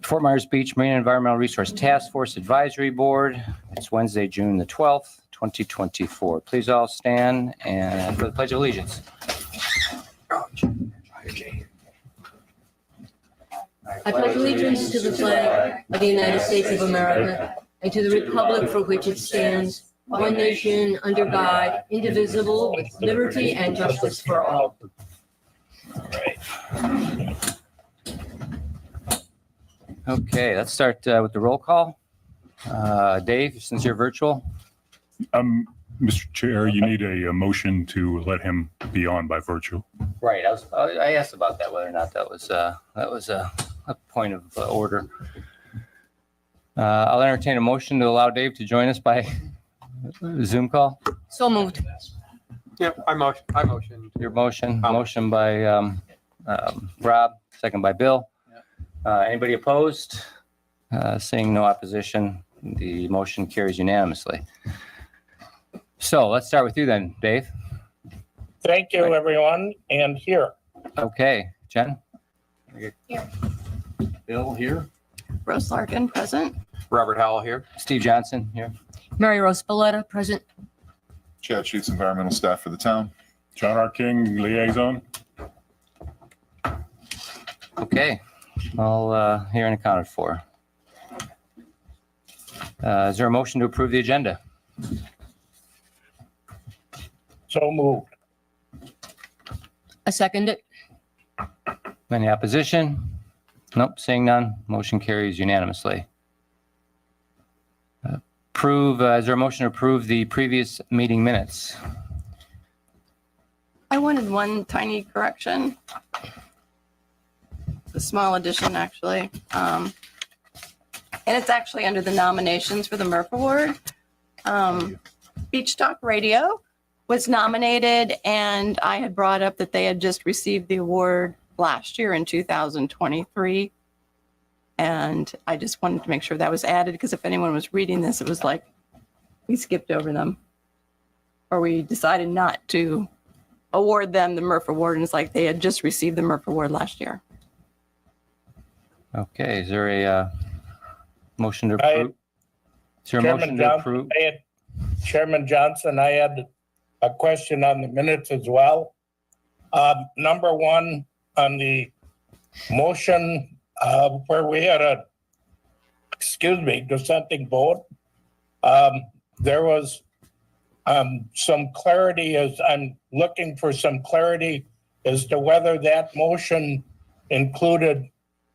Fort Myers Beach Marine Environmental Resource Task Force Advisory Board. It's Wednesday, June the 12th, 2024. Please all stand and for the Pledge of Allegiance. I pledge allegiance to the flag of the United States of America and to the republic for which it stands, one nation, under God, indivisible, with liberty and justice for all. Okay, let's start with the roll call. Dave, since you're virtual. Mr. Chair, you need a motion to let him be on by virtual. Right, I asked about that, whether or not that was a point of order. I'll entertain a motion to allow Dave to join us by Zoom call. So moved. Yeah, I motion. Your motion by Rob, second by Bill. Anybody opposed? Seeing no opposition, the motion carries unanimously. So let's start with you then, Dave. Thank you, everyone, and here. Okay, Jen? Here. Bill here. Rose Larkin, present. Robert Howell here. Steve Johnson here. Mary Rose Valletta, present. Chad Sheets, environmental staff for the town. John R. King, liaison. Okay, all here and accounted for. Is there a motion to approve the agenda? So moved. I second it. Any opposition? Nope, seeing none. Motion carries unanimously. Is there a motion to approve the previous meeting minutes? I wanted one tiny correction. A small addition, actually. And it's actually under the nominations for the MERTF Award. Beach Talk Radio was nominated, and I had brought up that they had just received the award last year in 2023. And I just wanted to make sure that was added, because if anyone was reading this, it was like we skipped over them, or we decided not to award them the MERTF Award, and it's like they had just received the MERTF Award last year. Okay, is there a motion to approve? Is there a motion to approve? Chairman Johnson, I had a question on the minutes as well. Number one, on the motion where we had a, dissenting vote, there was some clarity, as I'm looking for some clarity as to whether that motion included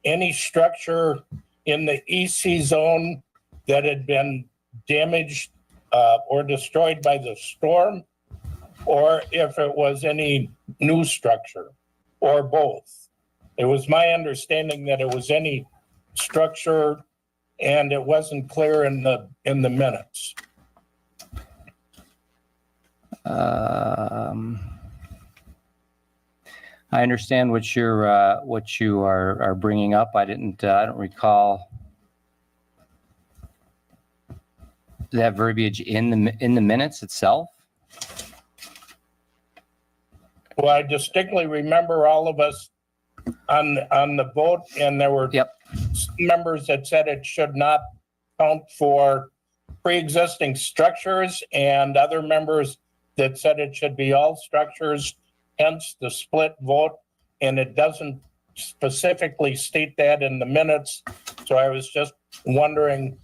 any structure in the EC zone that had been damaged or destroyed by the storm, or if it was any new structure, or both. It was my understanding that it was any structure, and it wasn't clear in the minutes. I understand what you are bringing up. I don't recall that verbiage in the minutes itself. Well, I distinctly remember all of us on the vote, and there were members that said it should not count for pre-existing structures, and other members that said it should be all structures, hence the split vote. And it doesn't specifically state that in the minutes. So I was just wondering,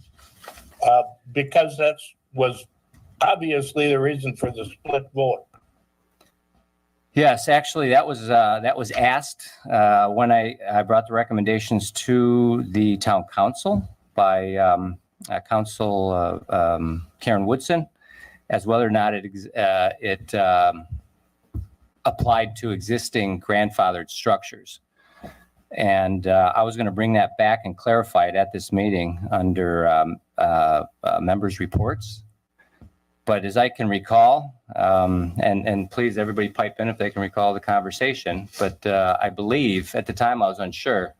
because that was obviously the reason for the split vote. Yes, actually, that was asked when I brought the recommendations to the town council by Council Karen Woodson, as whether or not it applied to existing grandfathered structures. And I was going to bring that back and clarify it at this meeting under members' reports. But as I can recall, and please everybody pipe in if they can recall the conversation, but I believe at the time I was unsure,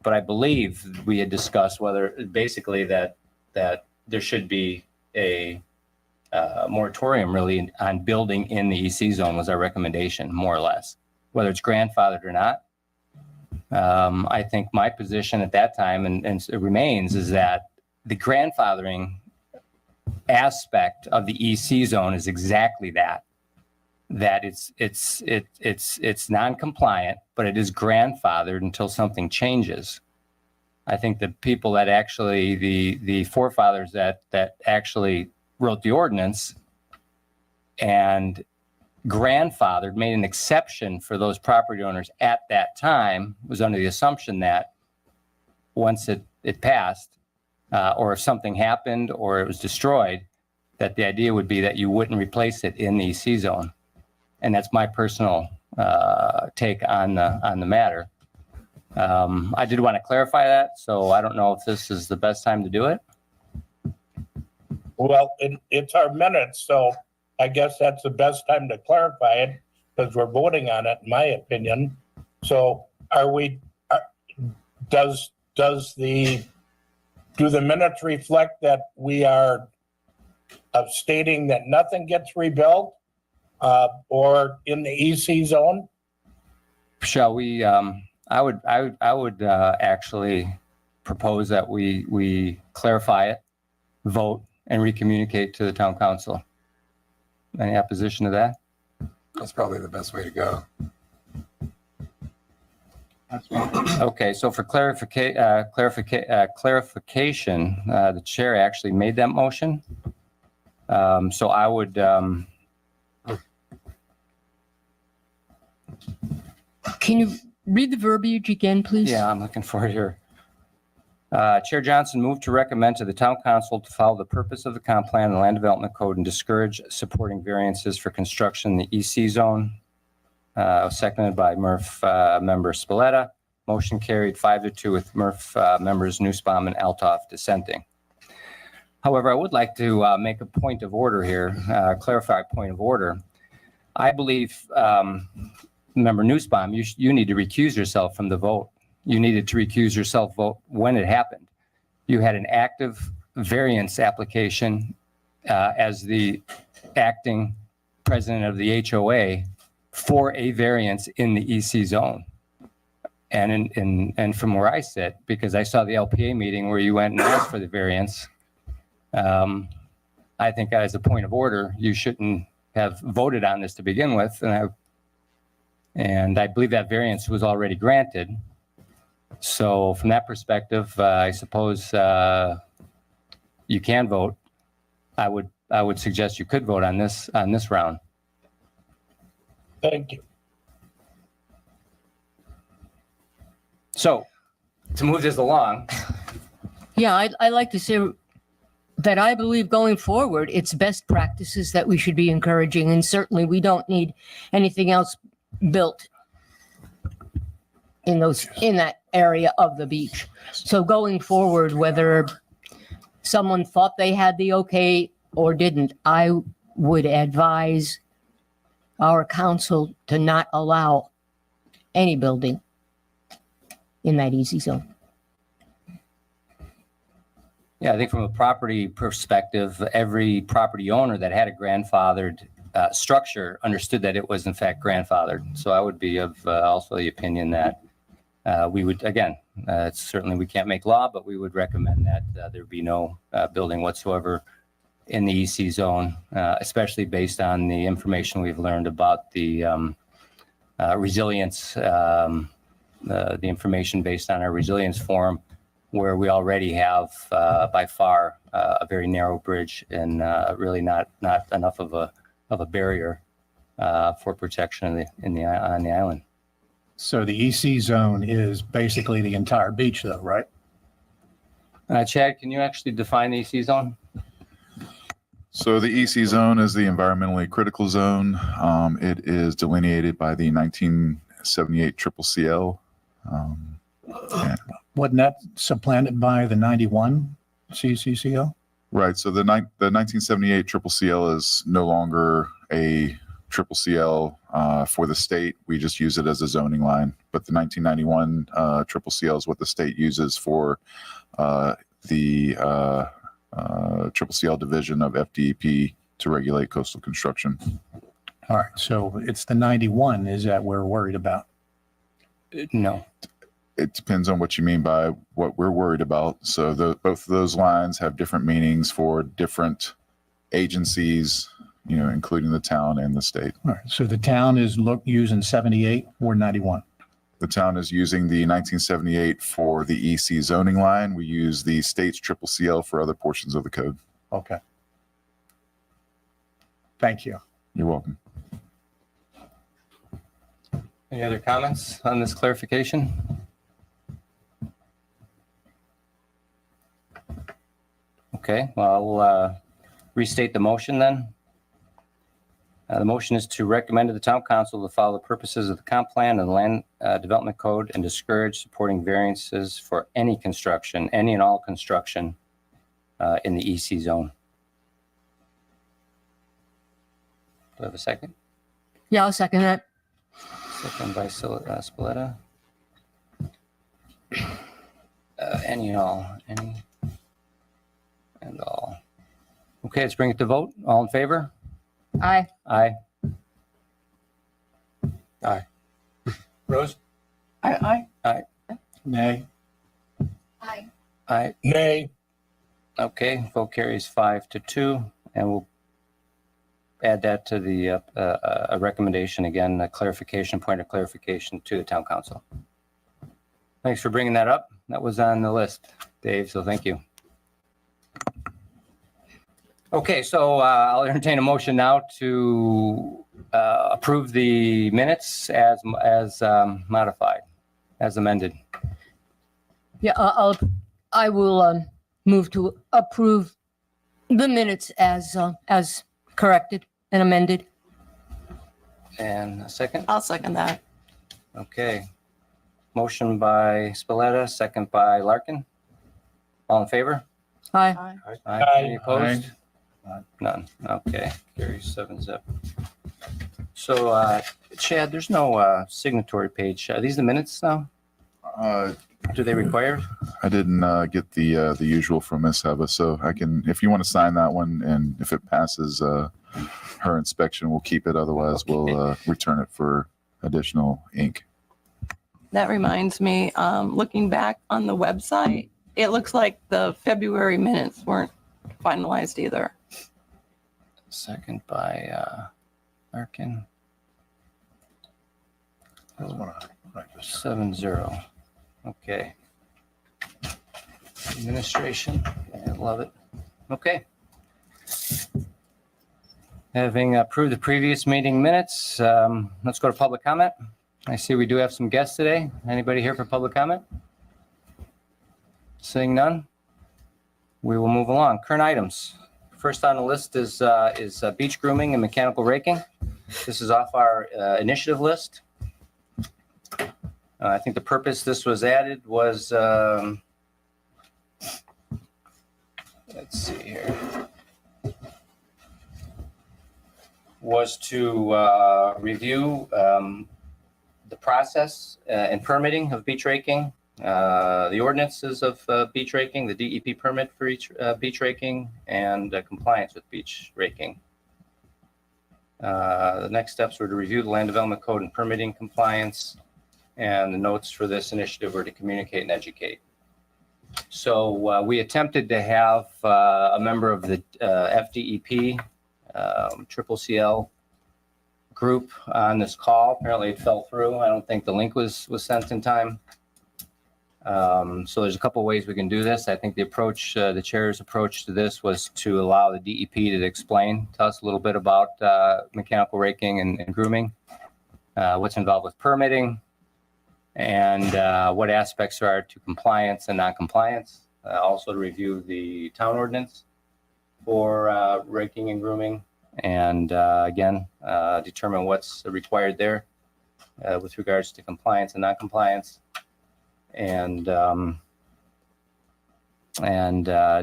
but I believe we had discussed whether basically that there should be a moratorium really on building in the EC zone was our recommendation, more or less, whether it's grandfathered or not. I think my position at that time, and it remains, is that the grandfathering aspect of the EC zone is exactly that. That it's non-compliant, but it is grandfathered until something changes. I think the people that actually, the forefathers that actually wrote the ordinance and grandfathered, made an exception for those property owners at that time, was under the assumption that once it passed, or if something happened or it was destroyed, that the idea would be that you wouldn't replace it in the EC zone. And that's my personal take on the matter. I did want to clarify that, so I don't know if this is the best time to do it. Well, it's our minutes, so I guess that's the best time to clarify it because we're voting on it, in my opinion. So do the minutes reflect that we are stating that nothing gets rebuilt or in the EC zone? Shall we? I would actually propose that we clarify it, vote, and recommunicate to the town council. Any opposition to that? That's probably the best way to go. Okay, so for clarification, the chair actually made that motion. So I would. Can you read the verbiage again, please? Yeah, I'm looking for it here. Chair Johnson moved to recommend to the town council to follow the purpose of the comp plan and the land development code and discourage supporting variances for construction in the EC zone. Seconded by MERF member Spalletta. Motion carried 5-2 with MERF members Newsbaum and Altoff dissenting. However, I would like to make a point of order here, clarify a point of order. I believe, member Newsbaum, you need to recuse yourself from the vote. You needed to recuse yourself vote when it happened. You had an active variance application as the acting president of the HOA for a variance in the EC zone. And from where I sit, because I saw the LPA meeting where you went and asked for the variance, I think as a point of order, you shouldn't have voted on this to begin with. And I believe that variance was already granted. So from that perspective, I suppose you can vote. I would suggest you could vote on this round. Thank you. So to move this along, Yeah, I'd like to say that I believe going forward, it's best practices that we should be encouraging. And certainly we don't need anything else built in that area of the beach. So going forward, whether someone thought they had the okay or didn't, I would advise our council to not allow any building in that EC zone. yeah, I think from a property perspective, every property owner that had a grandfathered structure understood that it was in fact grandfathered. So I would be of also the opinion that we would, again, certainly we can't make law, but we would recommend that there be no building whatsoever in the EC zone, especially based on the information we've learned about the resilience, the information based on our resilience forum, where we already have by far a very narrow bridge and really not enough of a barrier for protection on the island. So the EC zone is basically the entire beach though, right? Chad, can you actually define the EC zone? So the EC zone is the environmentally critical zone. It is delineated by the 1978 CCCL. Wasn't that supplanted by the 91 CCCL? Right. So the 1978 CCCL is no longer a CCCL for the state. We just use it as a zoning line. But the 1991 CCCL is what the state uses for the CCCL division of FDEP to regulate coastal construction. All right. So it's the 91 is that we're worried about. No. It depends on what you mean by what we're worried about. So both of those lines have different meanings for different agencies, including the town and the state. All right, so the town is using 78 or 91. The town is using the 1978 for the EC zoning line. We use the state's triple CL for other portions of the code. Okay. Thank you. You're welcome. Any other comments on this clarification? Okay, well, I'll restate the motion then. The motion is to recommend to the town council to follow the purposes of the comp plan and the land development code and discourage supporting variances for any construction, any and all construction in the EC zone. Do I have a second? Yeah, I'll second that. Second by Spalletta. Any and all, any and all. Okay, let's bring it to vote. All in favor? Aye. Aye. Aye. Rose? Aye. Nay. Aye. Nay. Okay, vote carries 5-2, and we'll add that to the a recommendation again, a clarification, point of clarification to the town council. Thanks for bringing that up. That was on the list, Dave, so thank you. Okay, so I'll entertain a motion now to approve the minutes as modified, as amended. Yeah, I will move to approve the minutes as corrected and amended. And a second? I'll second that. Okay. Motion by Spalletta, second by Larkin. All in favor? Aye. Aye. Any opposed? Aye. None. Okay, carries 7-0. So, Chad, there's no signatory page. Are these the minutes now? Do they require? I didn't get the usual from Miss Heva, so I can, if you want to sign that one, and if it passes her inspection, we'll keep it. Otherwise, we'll return it for additional ink. That reminds me, looking back on the website, it looks like the February minutes weren't finalized either. Second by Larkin. Just wanna write this. 7-0. Okay. Administration, I love it. Okay. Having approved the previous meeting minutes, let's go to public comment. I see we do have some guests today. Anybody here for public comment? Seeing none, we will move along. Current items. First on the list is beach grooming and mechanical raking. This is off our initiative list. I think the purpose this was added was, let's see here, was to review the process and permitting of beach raking, the ordinances of beach raking, the DEP permit for each beach raking, and compliance with beach raking. The next steps were to review the land development code and permitting compliance, and the notes for this initiative were to communicate and educate. So we attempted to have a member of the FDEP, Triple CL group on this call. Apparently it fell through. I don't think the link was sent in time. So there's a couple ways we can do this. I think the approach, the chair's approach to this was to allow the DEP to explain to us a little bit about mechanical raking and grooming, what's involved with permitting, and what aspects are to compliance and non-compliance. Also to review the town ordinance for raking and grooming, and again, determine what's required there with regards to compliance and non-compliance, and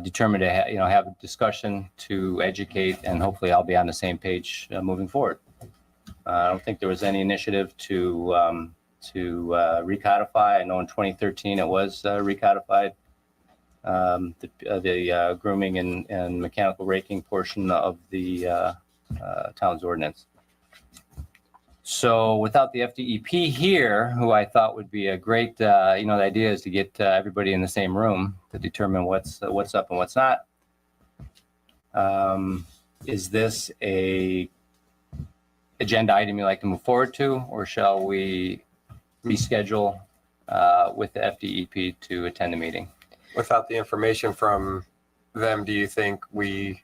determine to have a discussion to educate, and hopefully I'll be on the same page moving forward. I don't think there was any initiative to recodify. I know in 2013 it was recodified, the grooming and mechanical raking portion of the town's ordinance. So without the FDEP here, who I thought would be a great, the idea is to get everybody in the same room to determine what's up and what's not. Is this a agenda item you'd like to move forward to, or shall we reschedule with the FDEP to attend the meeting? Without the information from them, do you think we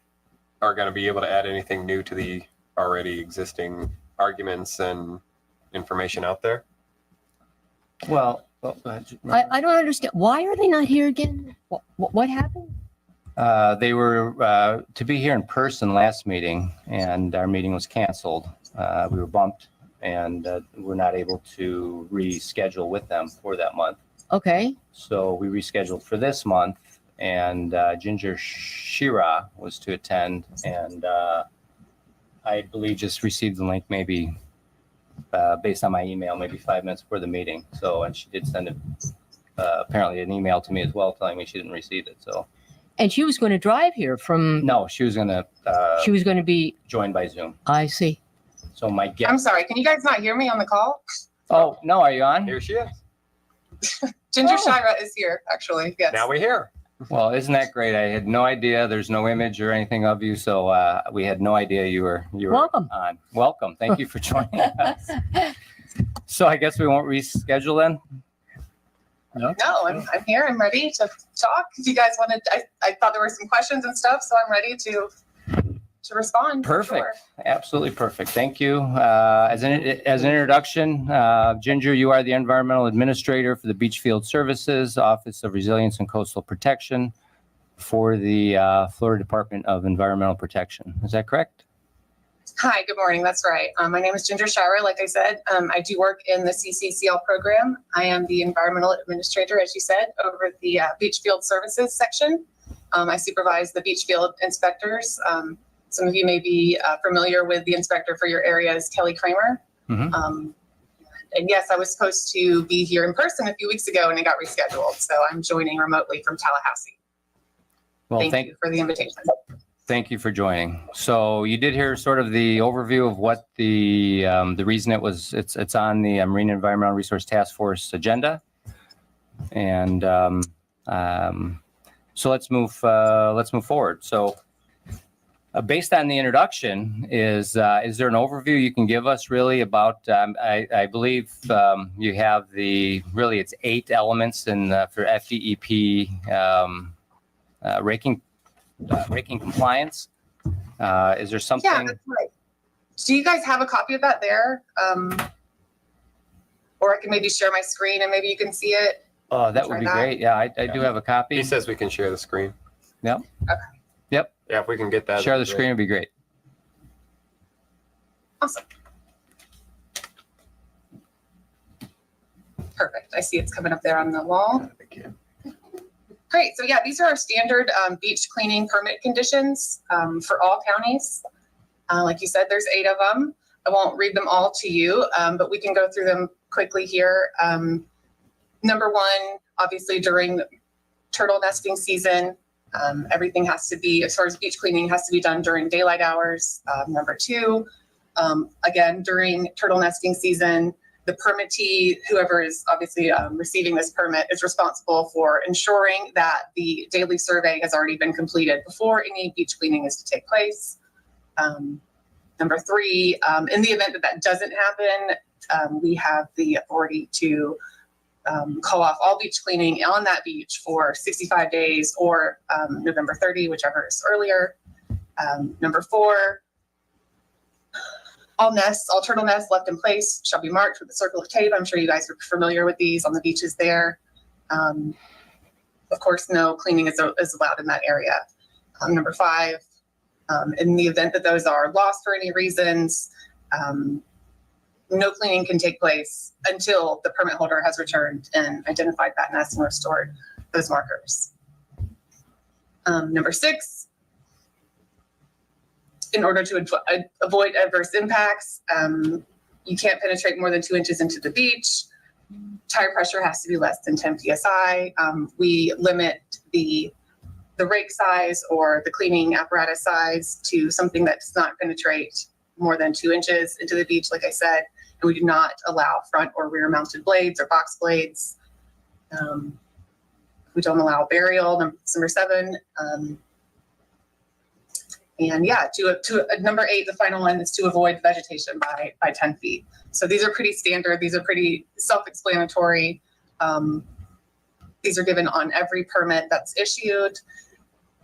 are going to be able to add anything new to the already existing arguments and information out there? Well, I don't understand. Why are they not here again? What happened? they were to be here in person last meeting, and our meeting was canceled. We were bumped, and we're not able to reschedule with them for that month. Okay. So we rescheduled for this month, and Ginger Shira was to attend, and I believe just received the link maybe based on my email, maybe 5 minutes before the meeting. So, and she did send apparently an email to me as well telling me she didn't receive it. So, And she was going to drive here from, no, she was going to she was going to be, join by Zoom. I see. So my guess. I'm sorry, can you guys not hear me on the call? Oh, no, are you on? Here she is. Ginger Oh. Shira is here, actually, yes. Now we're here. Well, isn't that great? I had no idea. There's no image or anything of you, so we had no idea you were Welcome. on. Welcome. Thank you for joining us. So I guess we won't reschedule then. No, I'm here, I'm ready to talk. If you guys wanted, I thought there were some questions and stuff, so I'm ready to respond. for Perfect. sure. Absolutely perfect. Thank you. As an introduction, Ginger, you are the Environmental Administrator for the Beachfield Services Office of Resilience and Coastal Protection for the Florida Department of Environmental Protection. Is that correct? Hi, good morning, that's right. My name is Ginger Shira, like I said. I do work in the CCCL program. I am the Environmental Administrator, as you said, over the Beachfield Services section. I supervise the Beachfield inspectors. Some of you may be familiar with the inspector for your area is Kelly Kramer. Mhm. And yes, I was supposed to be here in person a few weeks ago and it got rescheduled. So I'm joining remotely from Tallahassee. Well, Thank you for the invitation. Thank you for joining. So you did hear sort of the overview of what the reason it's on the Marine Environmental Resource Task Force agenda. And so let's move forward. So based on the introduction, is there an overview you can give us really about, I believe you have it's 8 elements in for FDEP raking compliance. Is there something? Yeah, that's right. Do you guys have a copy of that there? Or I can maybe share my screen and maybe you can see it. Oh, that would be Try that. great. Yeah, I do have a copy. He says we can share the screen. Yep. Okay. Yep. Yeah, if we can get that. Share the that'd be screen would be great. Awesome. Perfect. I see it's coming up there on the wall. Great. So yeah, these are our standard beach cleaning permit conditions for all counties. Like you said, there's 8 of them. I won't read them all to you, but we can go through them quickly here. Number 1, obviously during turtle nesting season, everything has to be, as far as beach cleaning, has to be done during daylight hours. Number 2, again, during turtle nesting season, the permittee, whoever is obviously receiving this permit, is responsible for ensuring that the daily survey has already been completed before any beach cleaning is to take place. Number 3, in the event that that doesn't happen, we have the authority to call off all beach cleaning on that beach for 65 days or November 30, whichever is earlier. Number 4, all turtle nests left in place shall be marked with a circle of tape. I'm sure you guys are familiar with these on the beaches there. Of course, no cleaning is allowed in that area. Number 5, in the event that those are lost for any reasons, no cleaning can take place until the permit holder has returned and identified that nest and restored those markers. Number 6, in order to avoid adverse impacts, you can't penetrate more than 2 inches into the beach. Tire pressure has to be less than 10 PSI. We limit the rake size or the cleaning apparatus size to something that does not penetrate more than 2 inches into the beach, like I said. And we do not allow front or rear mounted blades or box blades. We don't allow burial, number 7. And yeah, number 8, the final one is to avoid vegetation by 10 feet. So these are pretty standard. These are pretty self-explanatory. These are given on every permit that's issued.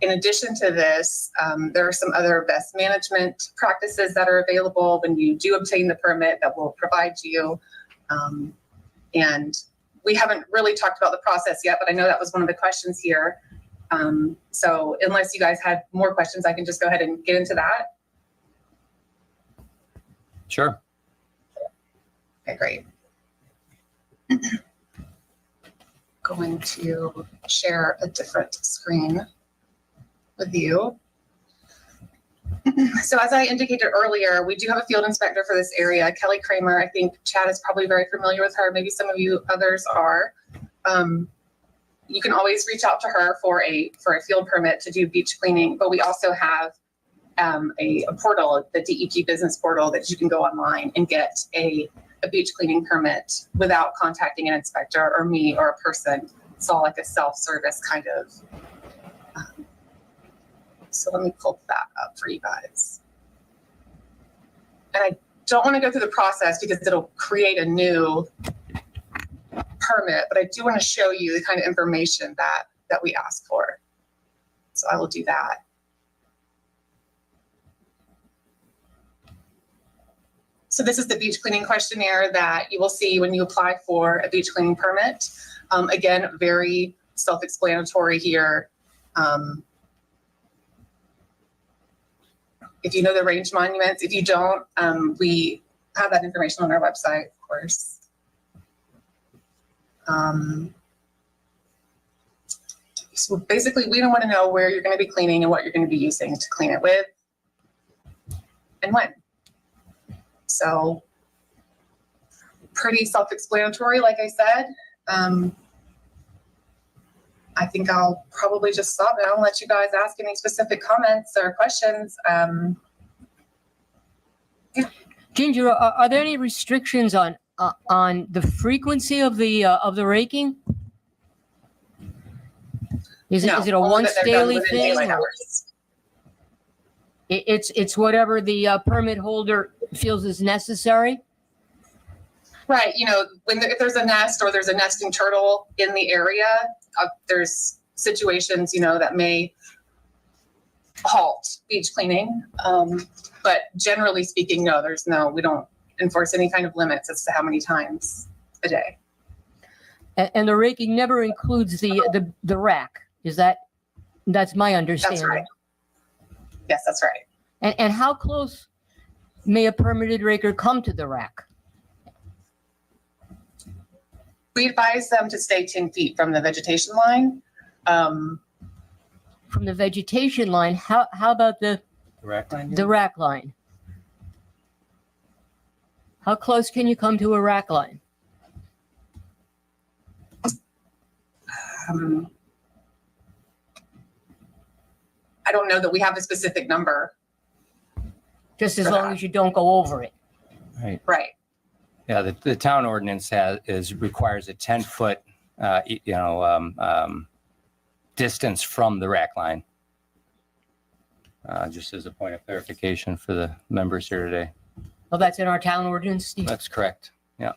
In addition to this, there are some other best management practices that are available when you do obtain the permit that we'll provide you. And we haven't really talked about the process yet, but I know that was one of the questions here. So unless you guys had more questions, I can just go ahead and get into that. Sure. Okay, great. Going to share a different screen with you. So as I indicated earlier, we do have a field inspector for this area, Kelly Kramer. I think Chad is probably very familiar with her. Maybe some of you others are. You can always reach out to her for a field permit to do beach cleaning, but we also have a portal, the DEP business portal, that you can go online and get a beach cleaning permit without contacting an inspector or me or a person. It's all like a self-service kind of. So let me pull that up for you guys. And I don't want to go through the process because it'll create a new permit, but I do want to show you the kind of information that we ask for. So I will do that. So this is the beach cleaning questionnaire that you will see when you apply for a beach cleaning permit. Again, very self-explanatory here. If you know the range monuments, if you don't, we have that information on our website, of course. So basically, we don't want to know where you're going to be cleaning and what you're going to be using to clean it with and when. So pretty self-explanatory, like I said. I think I'll probably just stop now and let you guys ask any specific comments or questions. Ginger, are there any restrictions on the frequency of the raking? Is No, it a only once that they're done daily within thing? daylight or hours. It's whatever the permit holder feels is necessary? Right. You know, if there's a nest or there's a nesting turtle in the area, there's situations, you know, that may halt beach cleaning. But generally speaking, no, we don't enforce any kind of limits as to how many times a day. And the raking never includes the rack. That's my understanding. That's right. Yes, that's right. And how close may a permitted raker come to the rack? We advise them to stay 10 feet from the vegetation line. From the vegetation line, how about the Rack line? the rack line? How close can you come to a rack line? I don't know that we have a specific number. Just as long as you don't go over it. Right. Right. Yeah, the town ordinance requires a 10-foot, distance from the rack line. Just as a point of clarification for the members here today. Well, that's in our town ordinance, Steve. That's correct. Yeah.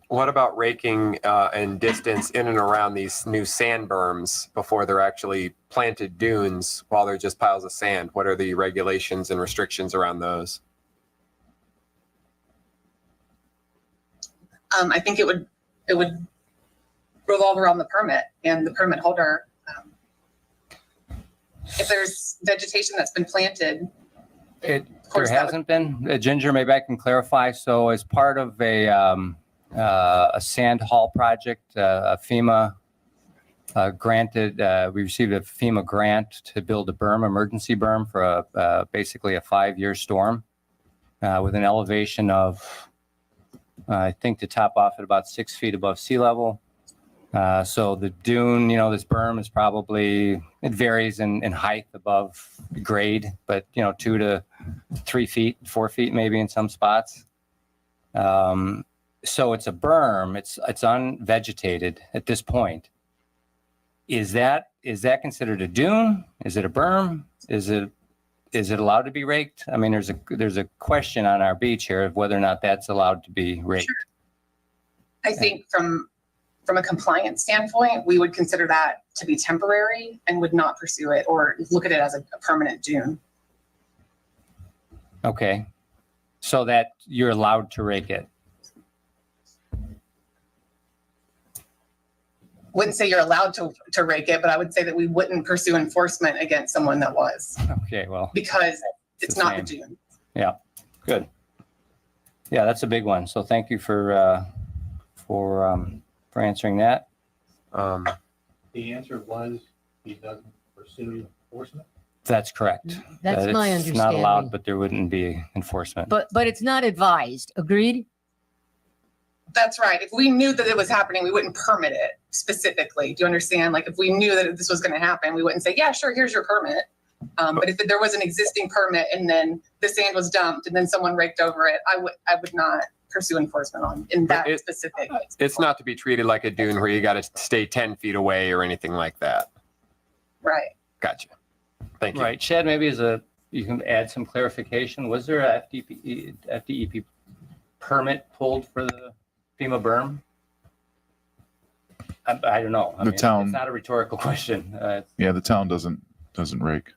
What about raking and distance in and around these new sand berms before they're actually planted dunes while they're just piles of sand? What are the regulations and restrictions around those? I think it would revolve around the permit and the permit holder. If there's vegetation that's been planted, There course, that hasn't been. Ginger, maybe I can clarify. So as part of a sand haul project, a FEMA we received a FEMA grant to build a berm, emergency berm for basically a 5-year storm with an elevation of, I think to top off at about 6 feet above sea level. So the dune, this berm is probably, it varies in height above grade, but 2 to 3 feet, 4 feet maybe in some spots. So it's a berm, it's unvegetated at this point. Is that considered a dune? Is it a berm? Is it allowed to be raked? I mean, there's a question on our beach here of whether or not that's allowed to be raked. I think from a compliance standpoint, we would consider that to be temporary and would not pursue it or look at it as a permanent dune. Okay. So that you're allowed to rake it. Wouldn't say you're allowed to rake it, but I would say that we wouldn't pursue enforcement against someone that was, Okay, well, because it's the not the same. dune. yeah, good. Yeah, that's a big one. So thank you for answering that. The answer was he doesn't pursue enforcement. That's correct. That's That my it's not allowed, understanding. but there wouldn't be enforcement. But it's not advised. Agreed? That's right. If we knew that it was happening, we wouldn't permit it specifically. Do you understand? Like if we knew that this was going to happen, we wouldn't say, yeah, sure, here's your permit. But if there was an existing permit and then the sand was dumped and then someone raked over it, I would not pursue enforcement in that specific. It's not to be treated like a dune where you got to stay 10 feet away or anything like that. Right. Gotcha. Thank you. Right, Chad, maybe you can add some clarification. Was there a FDEP permit pulled for the FEMA berm? I don't know. I The mean, town- It's not a rhetorical question. Yeah, the town doesn't rake.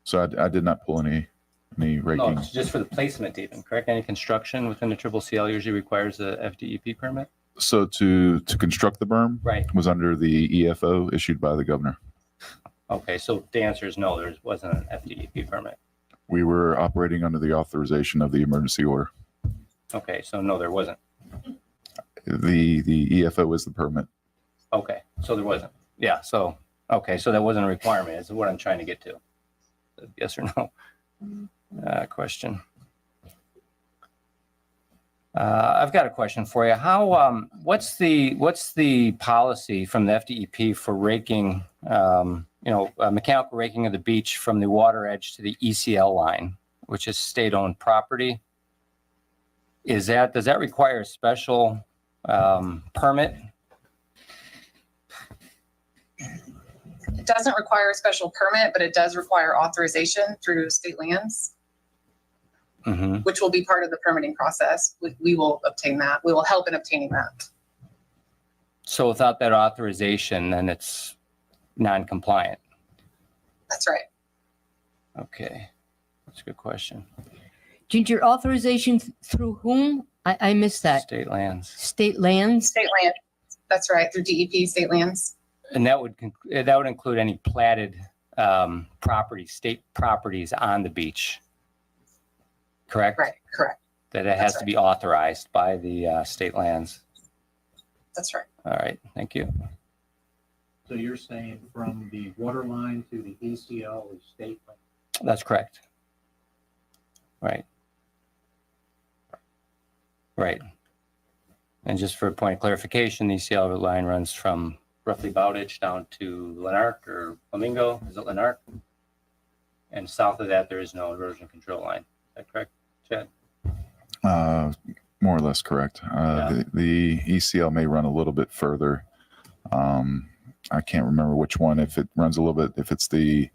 So I did not pull any No, raking. it's just for the placement even, correct? Any construction within the triple CL usually requires a FDEP permit? So to construct the berm Right. was under the EFO issued by the governor. Okay, so the answer is no, there wasn't an FDEP permit. We were operating under the authorization of the emergency order. Okay, so no, there wasn't. The EFO is the permit. Okay, so there wasn't. Yeah, so, okay, so that wasn't a requirement is what I'm trying to get to. Yes or no? Question. I've got a question for you. How, what's the policy from the FDEP for raking, mechanical raking of the beach from the water edge to the ECL line, which is state-owned property? Does that require a special permit? It doesn't require a special permit, but it does require authorization through state lands, Mm-hmm. which will be part of the permitting process. We will obtain that. We will help in obtaining that. So without that authorization, then it's non-compliant. That's right. Okay, that's a good question. Ginger, authorization through whom? I missed that. State lands. State lands? State land. That's right. Through DEP, state lands. And that would include any platted state properties on the beach, correct? Right. Correct. That it has That's to be authorized by the state lands. That's right. All right, thank you. So you're saying from the water line to the ECL is state land? That's correct. Right. Right. And just for a point of clarification, the ECL line runs from roughly Bowditch down to Lanark or Flamingo. Is it Lanark? And south of that, there is no erosion control line. Is that correct, Chad? More or less correct. The ECL may run a little bit further. I can't remember which one. If it runs a little bit, if it's the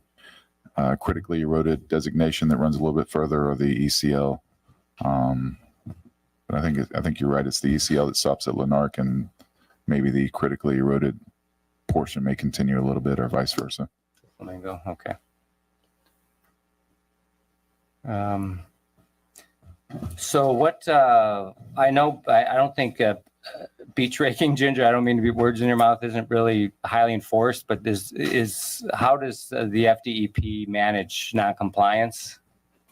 critically eroded designation that runs a little bit further, or the ECL. But I think you're right. It's the ECL that stops at Lanark, and maybe the critically eroded portion may continue a little bit, or vice versa. Flamingo, okay. So what, I know, I don't think beach raking, Ginger, I don't mean to be words in your mouth, isn't really highly enforced, but how does the FDEP manage non-compliance?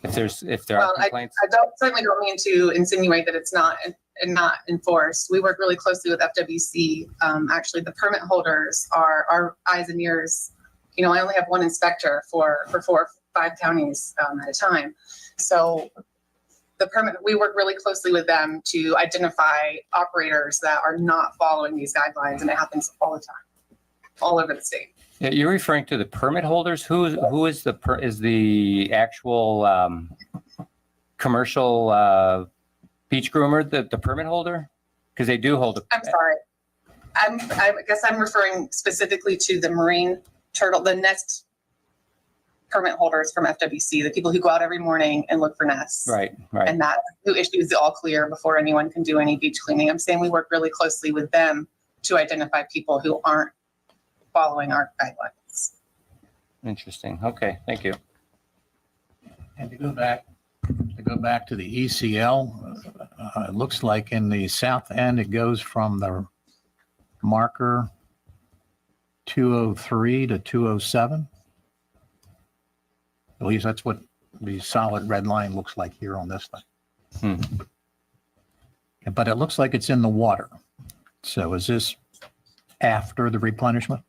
If there are complaints? I certainly don't mean to insinuate that it's not enforced. We work really closely with FWC. Actually, the permit holders are our eyes and ears. I only have one inspector for 4 or 5 counties at a time. So we work really closely with them to identify operators that are not following these guidelines, and it happens all the time, all over the state. Yeah, you're referring to the permit holders? Who is the actual commercial Beach groomer, the permit holder? Because they do hold a. I'm sorry. I guess I'm referring specifically to the marine turtle, the nest permit holders from FWC, the people who go out every morning and look for nests. Right, right. And that who issues the all clear before anyone can do any beach cleaning. I'm saying we work really closely with them to identify people who aren't following our guidelines. Interesting. Okay, thank you. And to go back to the ECL, it looks like in the south end, it goes from the marker 203 to 207. At least that's what the solid red line looks like here on this thing. But it looks like it's in the water. So is this after the replenishment?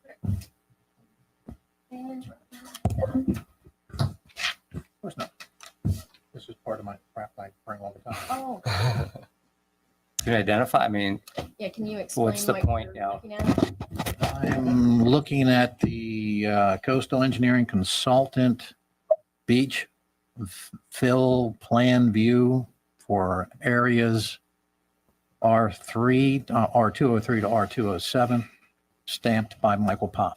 Of course not. This is part of my crap I bring all the time. Oh, Can you identify? I mean, yeah, can you explain? what's the what point you're now? looking at? I'm looking at the coastal engineering consultant beach fill plan view for areas R3, R203 to R207, stamped by Michael Poff.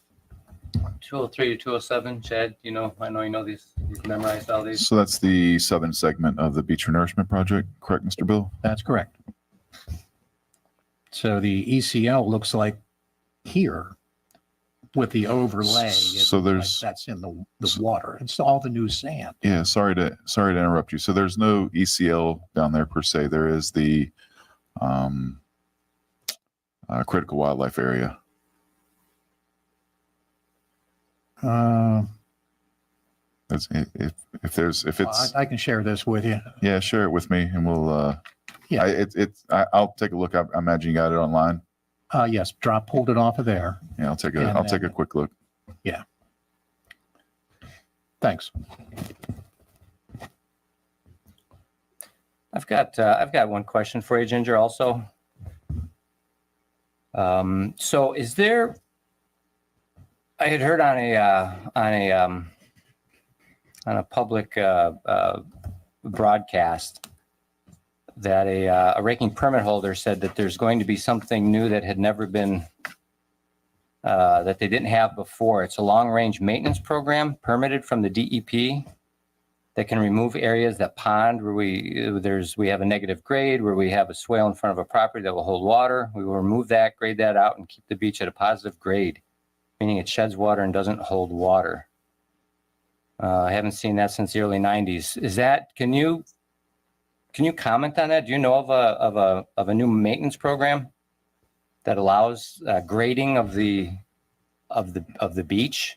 203 to 207, Chad, I know you know these, you've memorized all these. So that's the southern segment of the beach renourishment project, correct, Mr. Bill? That's correct. So the ECL looks like here with the overlay. it So looks there's- like that's in the water. It's all the new sand. Yeah, sorry to interrupt you. So there's no ECL down there per se. There is the critical wildlife area. That's if it's I can share this with you. yeah, share it with me and we'll Yeah. I'll take a look. I imagine you got it online. Yes, pulled it off of there. Yeah, I'll take And I'll take a then- quick look. Thanks. I've got one question for you, Ginger, also. So is there, I had heard on a public broadcast that a raking permit holder said that there's going to be something new that had never been, that they didn't have before. It's a long-range maintenance program permitted from the DEP that can remove areas that pond where we have a negative grade, where we have a swale in front of a property that will hold water. We will remove that, grade that out, and keep the beach at a positive grade, meaning it sheds water and doesn't hold water. I haven't seen that since the early 90s. Is that, can you comment on that? Do you know of a new maintenance program that allows grading of the beach?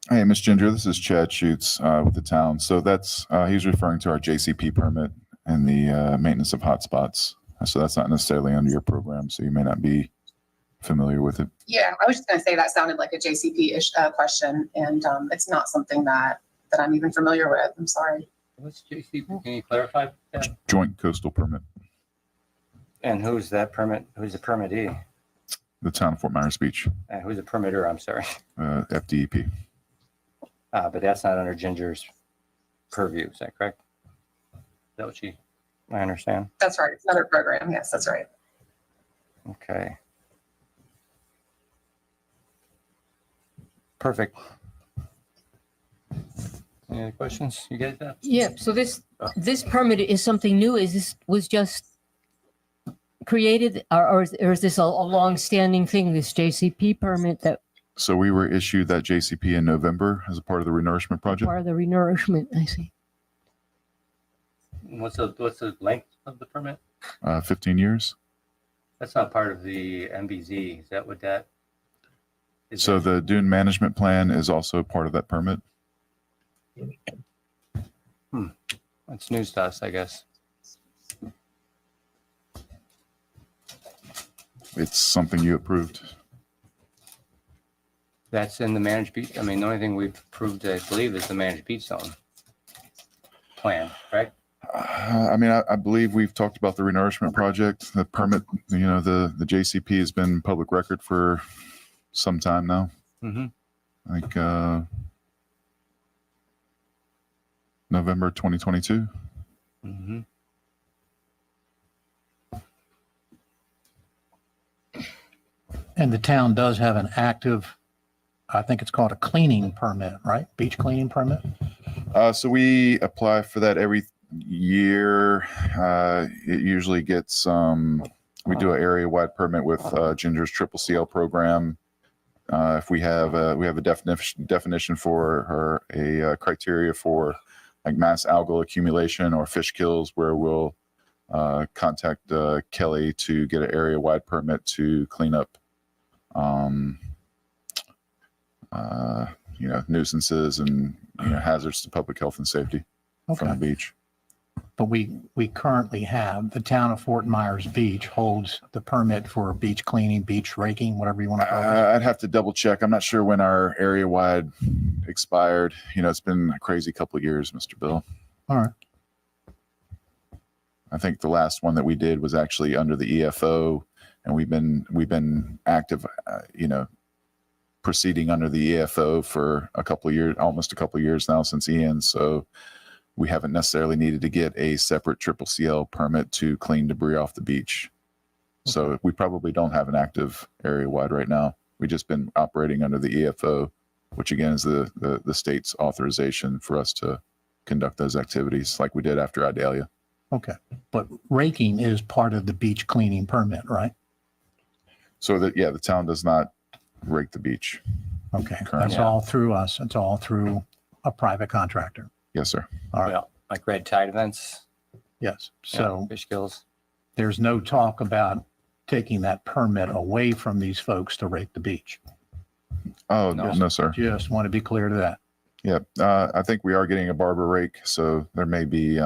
Hey, Miss Ginger, this is Chad Schutz with the town. So that's he's referring to our JCP permit and the maintenance of hotspots. So that's not necessarily under your program, so you may not be familiar with it. Yeah, I was just going to say that sounded like a JCP-ish question, and it's not something that I'm even familiar with. I'm sorry. What's JCP? Can you clarify that? Joint coastal permit, And who's that permit? Who's the permittee? the town of Fort Myers Beach, Who's the permitter? I'm sorry. FDEP. But that's not under Ginger's purview. Is that correct? Is that what I understand? That's right. It's another program. Yes, that's right. Okay. Perfect. Any other questions? You guys have? Yeah, so this permit is something new. Was just created, or is this a long-standing thing, this JCP permit that So we were issued that JCP in November as a part of the renourishment project. part of the renourishment? I see. What's the length of the permit? 15 years. That's not part of the MBZ. Is that what that is? So the dune management plan is also part of that permit. That's news to us, I guess. It's something you approved. That's in the managed beach. I mean, the only thing we've approved, I believe, is the managed beach zone plan, right? I mean, I believe we've talked about the renourishment project. The permit, the JCP has been public record for some time now. Mm-hmm. I think November 2022. Mm-hmm. And the town does have an active, I think it's called a cleaning permit, right? Beach cleaning permit? So we apply for that every year. It usually gets, we do an area-wide permit with Ginger's Triple CL program. If we have a definition for or a criteria for like mass algal accumulation or fish kills, where we'll contact Kelly to get an area-wide permit to clean up, nuisances and hazards to public health and safety from the Okay. beach. But we currently have, the town of Fort Myers Beach holds the permit for beach cleaning, beach raking, whatever you want to call it. I'd have to double check. I'm not sure when our area-wide expired. It's been a crazy couple of years, Mr. Bill. All right. I think the last one that we did was actually under the EFO, and we've been active, proceeding under the EFO for a couple of years, almost a couple of years now since Ian. So we haven't necessarily needed to get a separate Triple CL permit to clean debris off the beach. So we probably don't have an active area-wide right now. We've just been operating under the EFO, which again is the state's authorization for us to conduct those activities like we did after Idalia. Okay. But raking is part of the beach cleaning permit, right? So that, the town does not rake the beach. Okay. Correct. That's all through us. It's all through a private contractor. Yes, sir. All right. Well, like red tide events, Yes. So fish kills. there's no talk about taking that permit away from these folks to rake the beach. Oh, No. no, sir. Just want to be clear to that. Yeah. I think we are getting a barber rake, so there may be,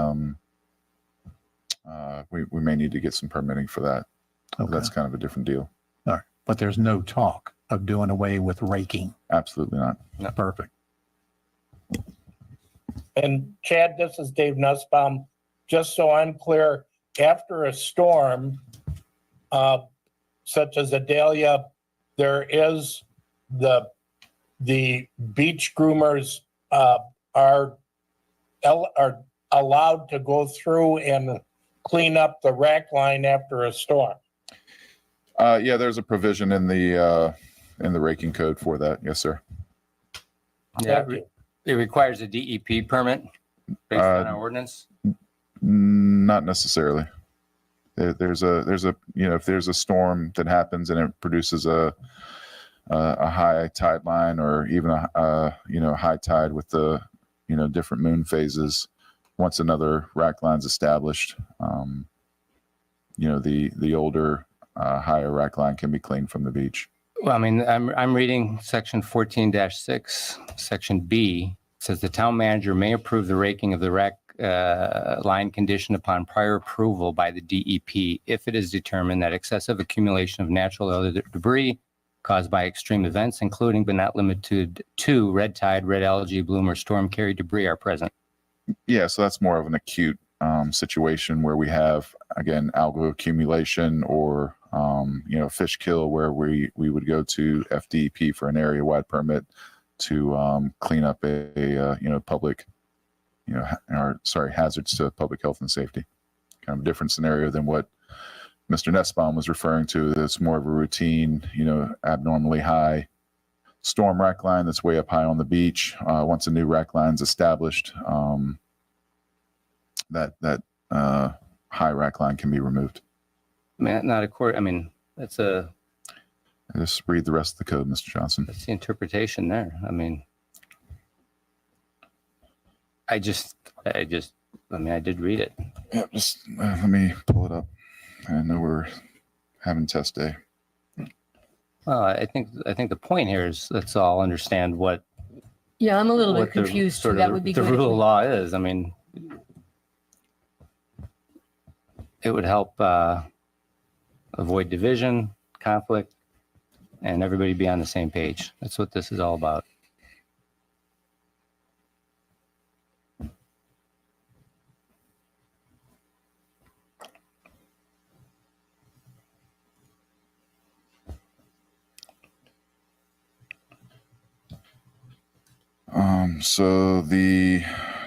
we may need to get some permitting for that. Okay. That's kind of a different deal. All right. But there's no talk of doing away with raking. Absolutely not. Perfect. And Chad, this is Dave Nussbaum. Just so I'm clear, after a storm, such as Idalia, there is the beach groomers are allowed to go through and clean up the rack line after a storm. There's a provision in the raking code for that. Yes, sir. Yeah, Thank you. it requires a DEP permit based on our ordinance. Not necessarily. There's a if there's a storm that happens and it produces a high tide line or even a high tide with the different moon phases, once another rack line's established, the older higher rack line can be cleaned from the beach. Well, I mean, I'm reading section 14-6, section B. It says the town manager may approve the raking of the rack line condition upon prior approval by the DEP if it is determined that excessive accumulation of natural or other debris caused by extreme events, including but not limited to red tide, red algae bloom, or storm carried debris are present. Yeah, so that's more of an acute situation where we have, again, algal accumulation or fish kill, where we would go to FDEP for an area-wide permit to clean up a public, hazards to public health and safety. Kind of a different scenario than what Mr. Nussbaum was referring to. That's more of a routine, abnormally high storm rack line that's way up high on the beach. Once a new rack line's established, that high rack line can be removed. I mean, not a court. I mean, that's Just read the rest of the code, Mr. Johnson. the interpretation there. I mean, I did read it. Yeah, just let me pull it up. I know we're having test day. Well, I think the point here is let's all understand what Yeah, I'm a little what bit confused. sort That of would be the good. rule of law is. I mean, it would help avoid division, conflict, and everybody be on the same page. That's what this is all about. So the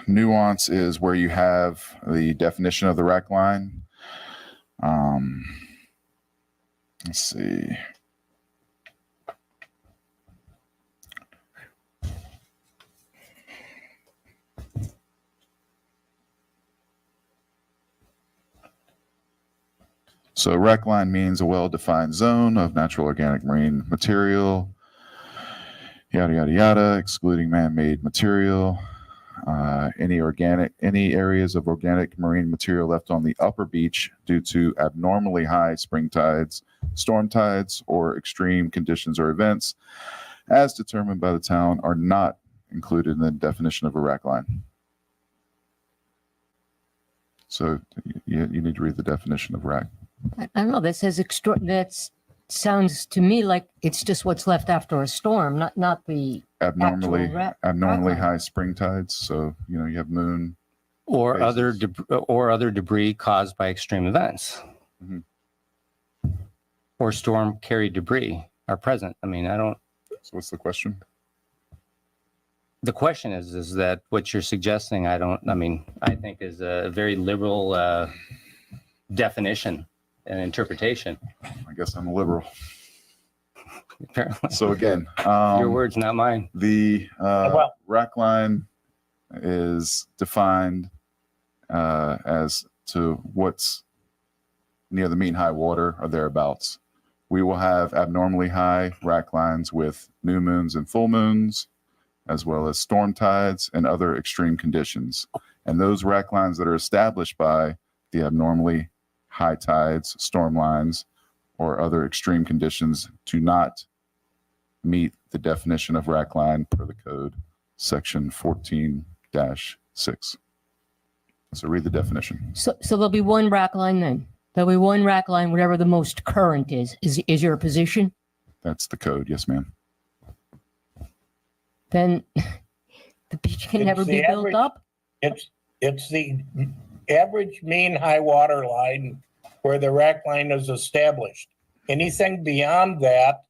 nuance is where you have the definition of the rack line. Let's see. So rec line means a well-defined zone of natural organic marine material, yada, yada, yada, excluding man-made material. Any areas of organic marine material left on the upper beach due to abnormally high spring tides, storm tides, or extreme conditions or events as determined by the town are not included in the definition of a rec line. So you need to read the definition of rec. I don't know, that says that sounds to me like it's just what's left after a storm, not the Abnormally actual rec line. high spring tides. So, you have moon. Or Phases. other debris caused by extreme events. Mhm. Or storm carried debris are present. I mean, So what's the question? the question is that what you're suggesting, I think is a very liberal definition and interpretation. I guess I'm a liberal. Apparently. So again, Your words, not mine. the Well- rack line is defined as to what's near the mean high water or thereabouts. We will have abnormally high rack lines with new moons and full moons, as well as storm tides and other extreme conditions. And those rack lines that are established by the abnormally high tides, storm lines, or other extreme conditions do not meet the definition of rack line per the code, section 14-6. So read the definition. So there'll be one rack line then? There'll be one rack line, whatever the most current is your position? That's the code. Yes, ma'am. Then the beach can It's never the be built average- up? It's the average mean high water line where the rack line is established. Anything beyond that,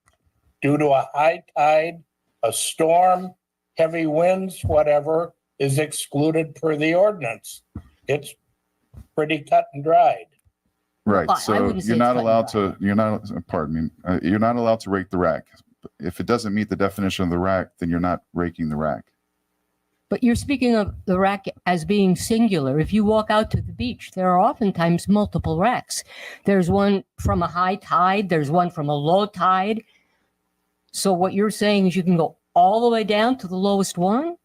due to a high tide, a storm, heavy winds, whatever, is excluded per the ordinance. It's pretty cut and dried. Right. Well, I So wouldn't say you're it's not cut and allowed to, you're not allowed to rake the rack. If it doesn't meet the definition of the rack, then you're not raking the rack. But you're speaking of the rack as being singular. If you walk out to the beach, there are oftentimes multiple racks. There's one from a high tide, there's one from a low tide. So what you're saying is you can go all the way down to the lowest one?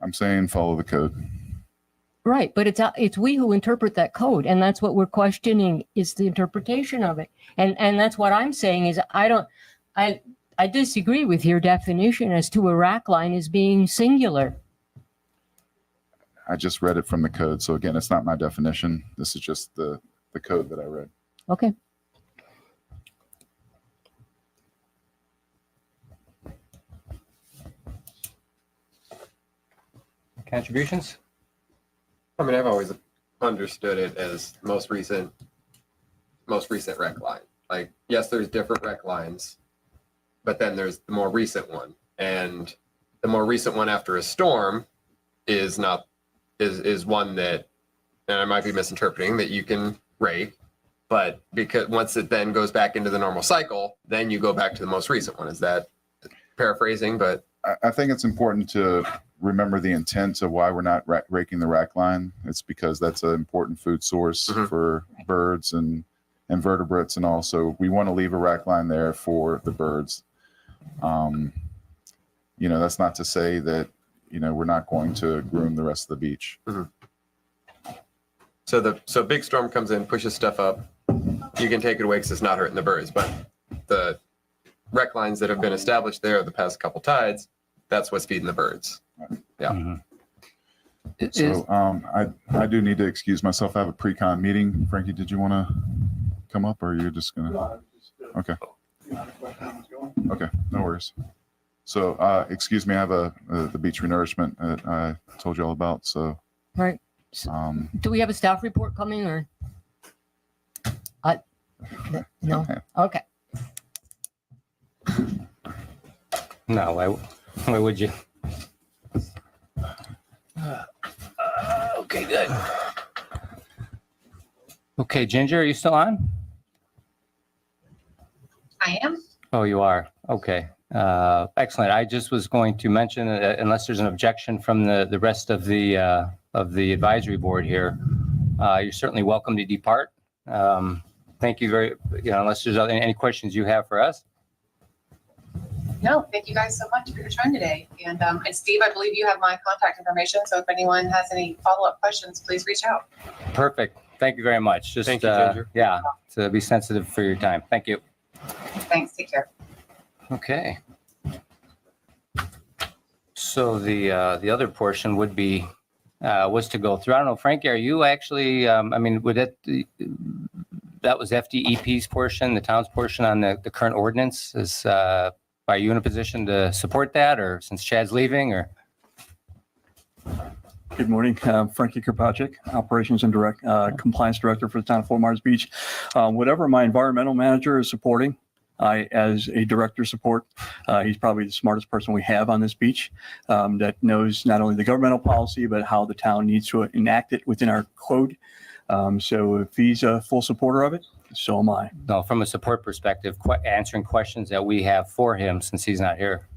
I'm saying follow the code. Right, but it's we who interpret that code, and that's what we're questioning is the interpretation of it. And that's what I'm saying is I disagree with your definition as to a rack line as being singular. I just read it from the code. So again, it's not my definition. This is just the code that I read. Okay. Contributions? I mean, I've always understood it as most recent rec line. Like, yes, there's different rec lines, but then there's the more recent one. And the more recent one after a storm is one that, and I might be misinterpreting, that you can rake, but because once it then goes back into the normal cycle, then you go back to the most recent one. Is that paraphrasing? But I think it's important to remember the intent of why we're not raking the rack line. It's because that's an important food source for birds and invertebrates, and also we want to leave a rack line there for the birds. That's not to say that we're not going to groom the rest of the beach. So big storm comes in, pushes stuff up. You can take it away because it's not hurting the birds, but the rec lines that have been established there the past couple tides, that's what's feeding the birds. Yeah. Mm-hmm. So I do need to excuse myself. I have a pre-con meeting. Frankie, did you want to come up, or you're just gonna? Okay. Okay, no worries. So excuse me, I have the beach renourishment that I told you all about. So Right. Do we have a staff report coming or? No. Okay. No, why would you? Okay, good. Okay, Ginger, are you still on? I am. Oh, you are. Okay. Excellent. I just was going to mention, unless there's an objection from the rest of the advisory board here, you're certainly welcome to depart. Thank you unless there's any questions you have for us. No, thank you guys so much for your time today. And Steve, I believe you have my contact information. So if anyone has any follow-up questions, please reach out. Perfect. Thank you very much. Just, Thank you, Ginger. Yeah, to be sensitive for your time. Thank you. Thanks. Take care. Okay. So the other portion would be, was to go through, I don't know, Frankie, are you actually, would that was FDEP's portion, the town's portion on the current ordinance is, are you in a position to support that, or since Chad's leaving, or? Good morning, Frankie Kropacek, Operations and Compliance Director for the Town of Fort Myers Beach. Whatever my environmental manager is supporting, I, as a director, support. He's probably the smartest person we have on this beach that knows not only the governmental policy, but how the town needs to enact it within our code. So if he's a full supporter of it, so am I. No, from a support perspective, answering questions that we have for him since he's not here.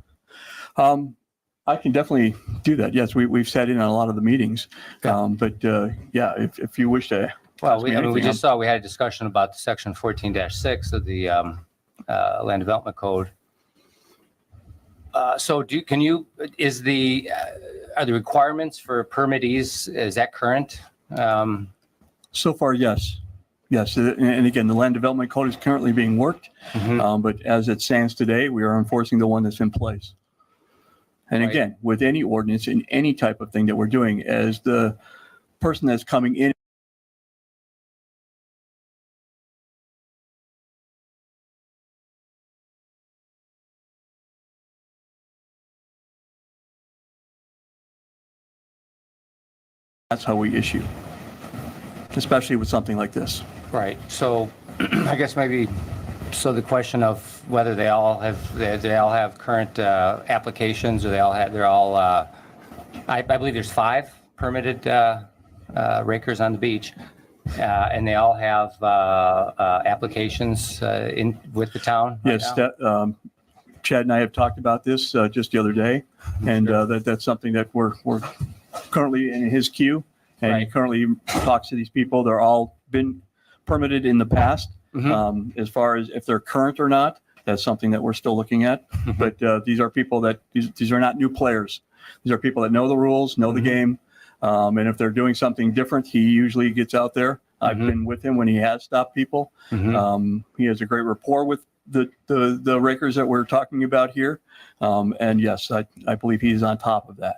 I can definitely do that. Yes, we've sat in on a lot of the meetings. But yeah, if you wish to. Well, we just saw, we had a discussion about the section 14-6 of the Land Development Code. So are the requirements for permittees, is that current? So far, yes. Yes. And again, the Land Development Code is currently being worked. But as it stands today, we are enforcing the one that's in place. And Right. again, with any ordinance in any type of thing that we're doing, as the person that's coming in, that's how we issue, especially with something like this. Right. So I guess maybe, so the question of whether they all have current applications, or I believe there's 5 permitted rakers on the beach, and they all have applications in with the town. Right Yes, now? Chad and I have talked about this just the other day, and that's something that we're currently in his queue, and he Right. currently talks to these people. They're all been permitted in the past. As far as if they're current or not, that's something that we're still looking at. But these are people that these are not new players. These are people that know the rules, know the game, and if they're doing something different, he usually gets out there. I've been with him when he has stopped people. He has a great rapport with the rakers that we're talking about here, and yes, I believe he's on top of that.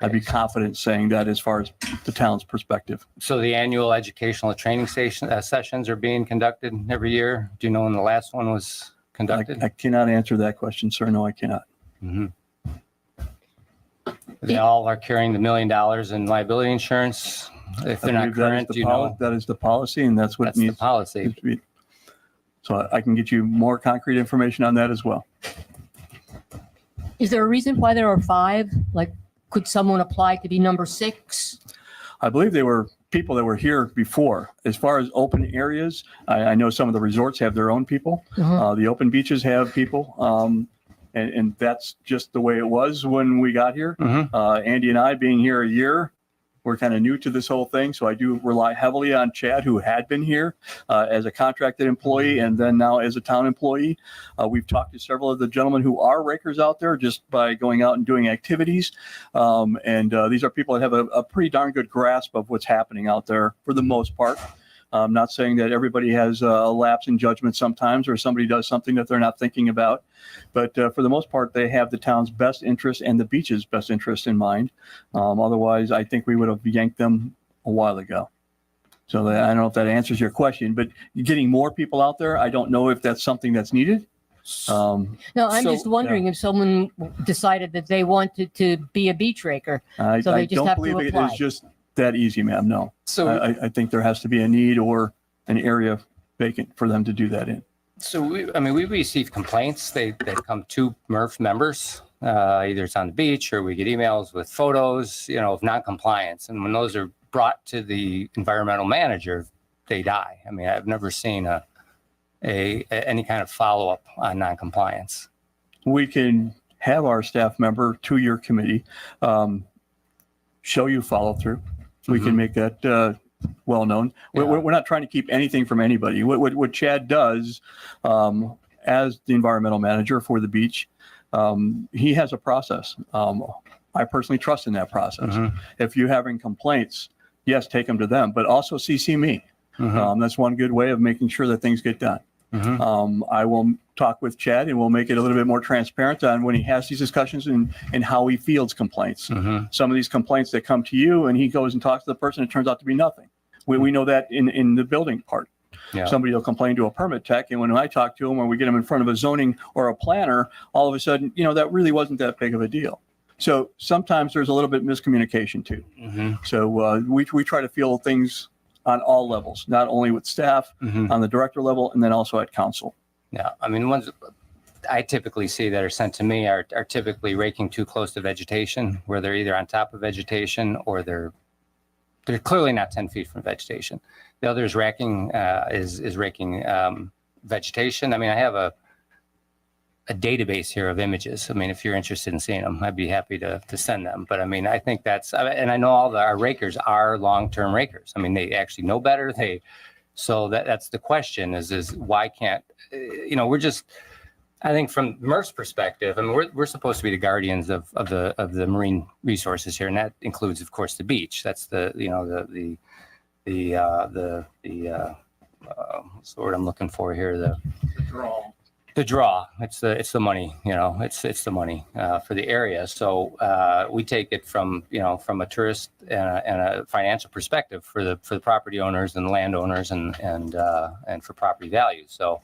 I'd be confident saying that as far as the town's perspective. So the annual educational training sessions are being conducted every year. Do you know when the last one was conducted? I cannot answer that question, sir. No, I cannot. They all are carrying the $1 million in liability insurance. If they're I not believe that is current, the do you know? That is the policy, and that's what That's the needs policy. to be. So I can get you more concrete information on that as well. Is there a reason why there are 5? Like, could someone apply to be number 6? I believe they were people that were here before. As far as open areas, I know some of the resorts have their own people. The open beaches have people. And that's just the way it was when we got here. Andy and I being here a year, we're kind of new to this whole thing. So I do rely heavily on Chad, who had been here as a contracted employee and then now as a town employee. We've talked to several of the gentlemen who are rakers out there just by going out and doing activities. And these are people that have a pretty darn good grasp of what's happening out there for the most part. I'm not saying that everybody has a lapse in judgment sometimes, or somebody does something that they're not thinking about. But for the most part, they have the town's best interest and the beach's best interest in mind. Otherwise, I think we would have yanked them a while ago. So I don't know if that answers your question, but getting more people out there, I don't know if that's something that's needed. No, I'm just wondering if someone decided that they wanted to be a beach raker. I So they just don't have to believe it apply. is just that easy, ma'am. No. So, I think there has to be a need or an area vacant for them to do that in. so we receive complaints. They come to MERF members. Either it's on the beach or we get emails with photos, of non-compliance. And when those are brought to the environmental manager, they die. I mean, I've never seen any kind of follow-up on non-compliance. We can have our staff member to your committee show you follow through. We can make that well-known. Yeah. We're not trying to keep anything from anybody. What Chad does as the environmental manager for the beach, he has a process. I personally trust in that process. If you're having complaints, yes, take them to them, but also CC me. That's one good way of making sure that things get done. I will talk with Chad and we'll make it a little bit more transparent on when he has these discussions and how he fields complaints. Some of these complaints that come to you and he goes and talks to the person, it turns out to be nothing. We know that in the building part. Yeah. Somebody will complain to a permit tech, and when I talk to them or we get them in front of a zoning or a planner, all of a sudden, that really wasn't that big of a deal. So sometimes there's a little bit miscommunication too. So we try to feel things on all levels, not only with staff, on the director level, and then also at council. Yeah, I mean, ones I typically see that are sent to me are typically raking too close to vegetation, where they're either on top of vegetation or they're clearly not 10 feet from vegetation. The other is racking, is raking vegetation. I mean, I have a database here of images. I mean, if you're interested in seeing them, I'd be happy to send them. But I mean, I think and I know our rakers are long-term rakers. I mean, they actually know better. So that's the question is why can't, we're just, I think from MERTF's perspective, I mean, we're supposed to be the guardians of the marine resources here. And that includes, of course, the beach. That's what's the word I'm looking for here? The draw. It's the money, it's the money for the area. So we take it from a tourist and a financial perspective for the property owners and landowners and for property value. So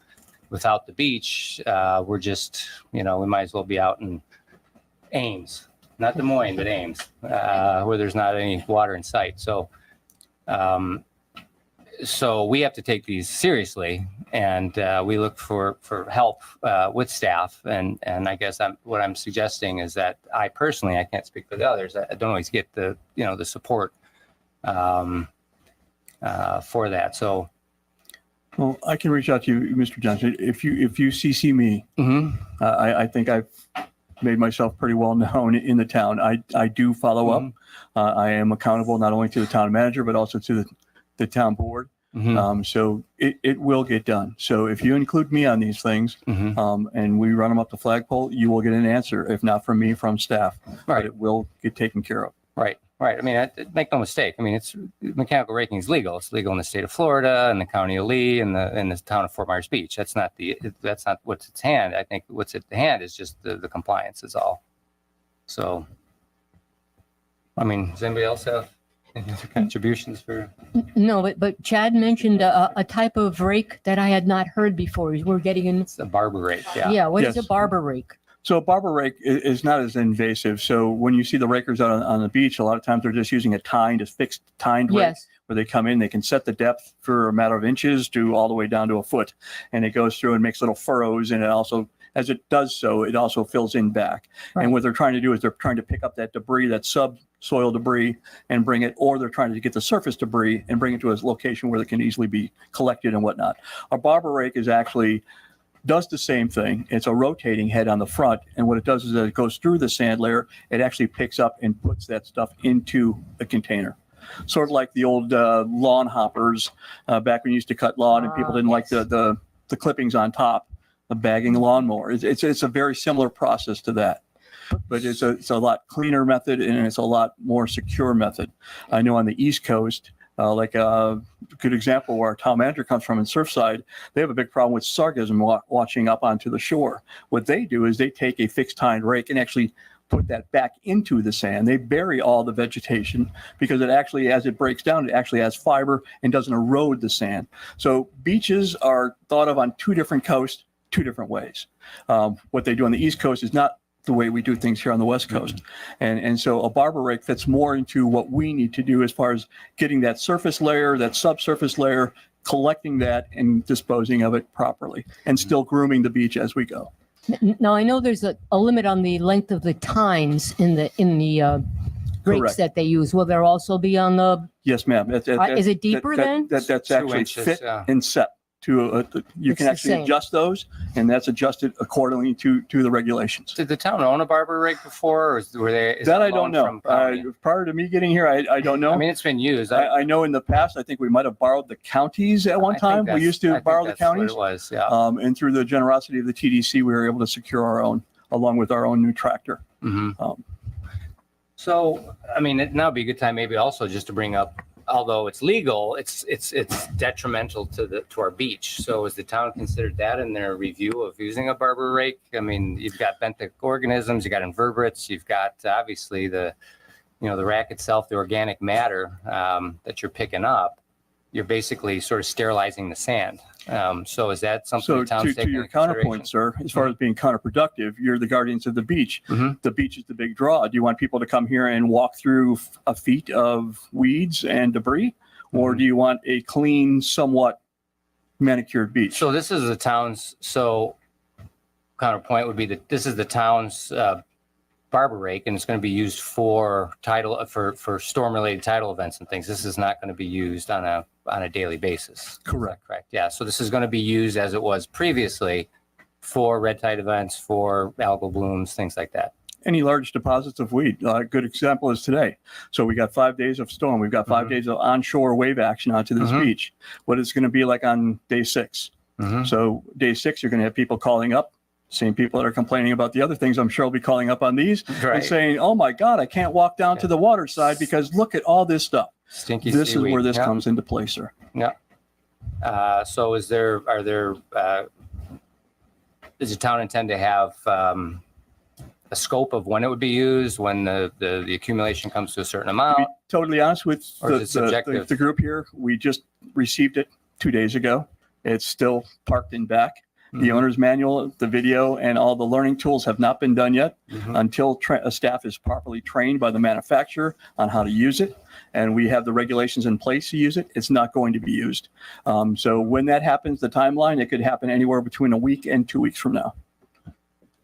without the beach, we're just, we might as well be out in Ames, not Des Moines, but Ames, where there's not any water in sight. So we have to take these seriously, and we look for help with staff. And I guess what I'm suggesting is that I can't speak for the others. I don't always get the support for that. So. Well, I can reach out to you, Mr. Johnson. If you CC me, I think I've made myself pretty well known in the town. I do follow up. I am accountable not only to the town manager, but also to the town board. So it will get done. So if you include me on these things and we run them up the flagpole, you will get an answer. If not from me, from staff. Right. But it will get taken care of. Right. I mean, make no mistake. I mean, mechanical raking is legal. It's legal in the state of Florida and the county of Lee and the town of Fort Myers Beach. That's not what's at hand. I think what's at hand is just the compliance is all. So, I mean, does anybody else have any other contributions for? No, but Chad mentioned a type of rake that I had not heard before. We're getting in. It's a barber rake. Yeah. Yeah. What is Yes. a barber rake? So a barber rake is not as invasive. So when you see the rakers out on the beach, a lot of times they're just using a fixed tined rake Yes. where they come in, they can set the depth for a matter of inches to all the way down to a foot. And it goes through and makes little furrows. And it also, as it does so, it also fills in back. Right. And what they're trying to do is they're trying to pick up that debris, that subsoil debris, and bring it, or they're trying to get the surface debris and bring it to a location where it can easily be collected and whatnot. A barber rake does the same thing. It's a rotating head on the front. And what it does is that it goes through the sand layer. It actually picks up and puts that stuff into a container. Sort of like the old lawn hoppers back when you used to cut lawn and people didn't like the clippings on top, the bagging lawnmower. It's a very similar process to that. But it's a lot cleaner method and it's a lot more secure method. I know on the East Coast, like a good example where our town manager comes from in Surfside, they have a big problem with sargassum washing up onto the shore. What they do is they take a fixed tine rake and actually put that back into the sand. They bury all the vegetation because it actually, as it breaks down, it actually has fiber and doesn't erode the sand. So beaches are thought of on two different coasts, two different ways. What they do on the East Coast is not the way we do things here on the West Coast. And so a barber rake fits more into what we need to do as far as getting that surface layer, that subsurface layer, collecting that and disposing of it properly and still grooming the beach as we go. Now, I know there's a limit on the length of the tines in the rakes Correct. that they use. Will there also be on the, Yes, ma'am. is it deeper then? That's 2 actually inches, fit yeah. and set. you It's can the actually same. adjust those, and that's adjusted accordingly to the regulations. Did the town own a barber rake before, or were they? is That it I don't loaned know. from county? Prior to me getting here, I don't know. I mean, it's been used. I know in the past, I think we might have borrowed the counties at one I think time. We that's- used I to think borrow the that's what counties. It was, yeah. And through the generosity of the TDC, we were able to secure our own, along with our own new tractor. Mhm. So, I mean, now would be a good time maybe also just to bring up, although it's legal, it's detrimental to our beach. So has the town considered that in their review of using a barber rake? I mean, you've got benthic organisms, you've got invertebrates, you've got obviously the rack itself, the organic matter that you're picking up. You're basically sort of sterilizing the sand. So is that something So the town's to taking your into consideration? counterpoint, sir, as far as being counterproductive, you're the guardians of the beach. Mhm. The beach is the big draw. Do you want people to come here and walk through a feet of weeds and debris? Or do you want a clean, somewhat manicured beach? So this is the town's, counterpoint would be that this is the town's barber rake, and it's going to be used for storm related tidal events and things. This is not going to be used on a daily basis. Is that Correct. correct. Yeah. So this is going to be used as it was previously for red tide events, for algal blooms, things like that. Any large deposits of weed. A good example is today. So we got 5 days of storm. We've got 5 days of onshore wave action onto this beach. What is going to be like on day 6? So day 6, you're going to have people calling up. Same people that are complaining about the other things, I'm sure will be calling up on these and saying, oh my God, I can't walk down to the water side because look at all this stuff. Stinky This seaweed. is where this Yeah. comes into play, sir. Yeah. So does the town intend to have a scope of when it would be used, when the accumulation comes to a certain To amount? be totally honest with Or is it subjective? the group here, we just received it 2 days ago. It's still parked in back. The owner's manual, the video, and all the learning tools have not been done yet until a staff is properly trained by the manufacturer on how to use it. And we have the regulations in place to use it. It's not going to be used. So when that happens, the timeline, it could happen anywhere between a week and 2 weeks from now,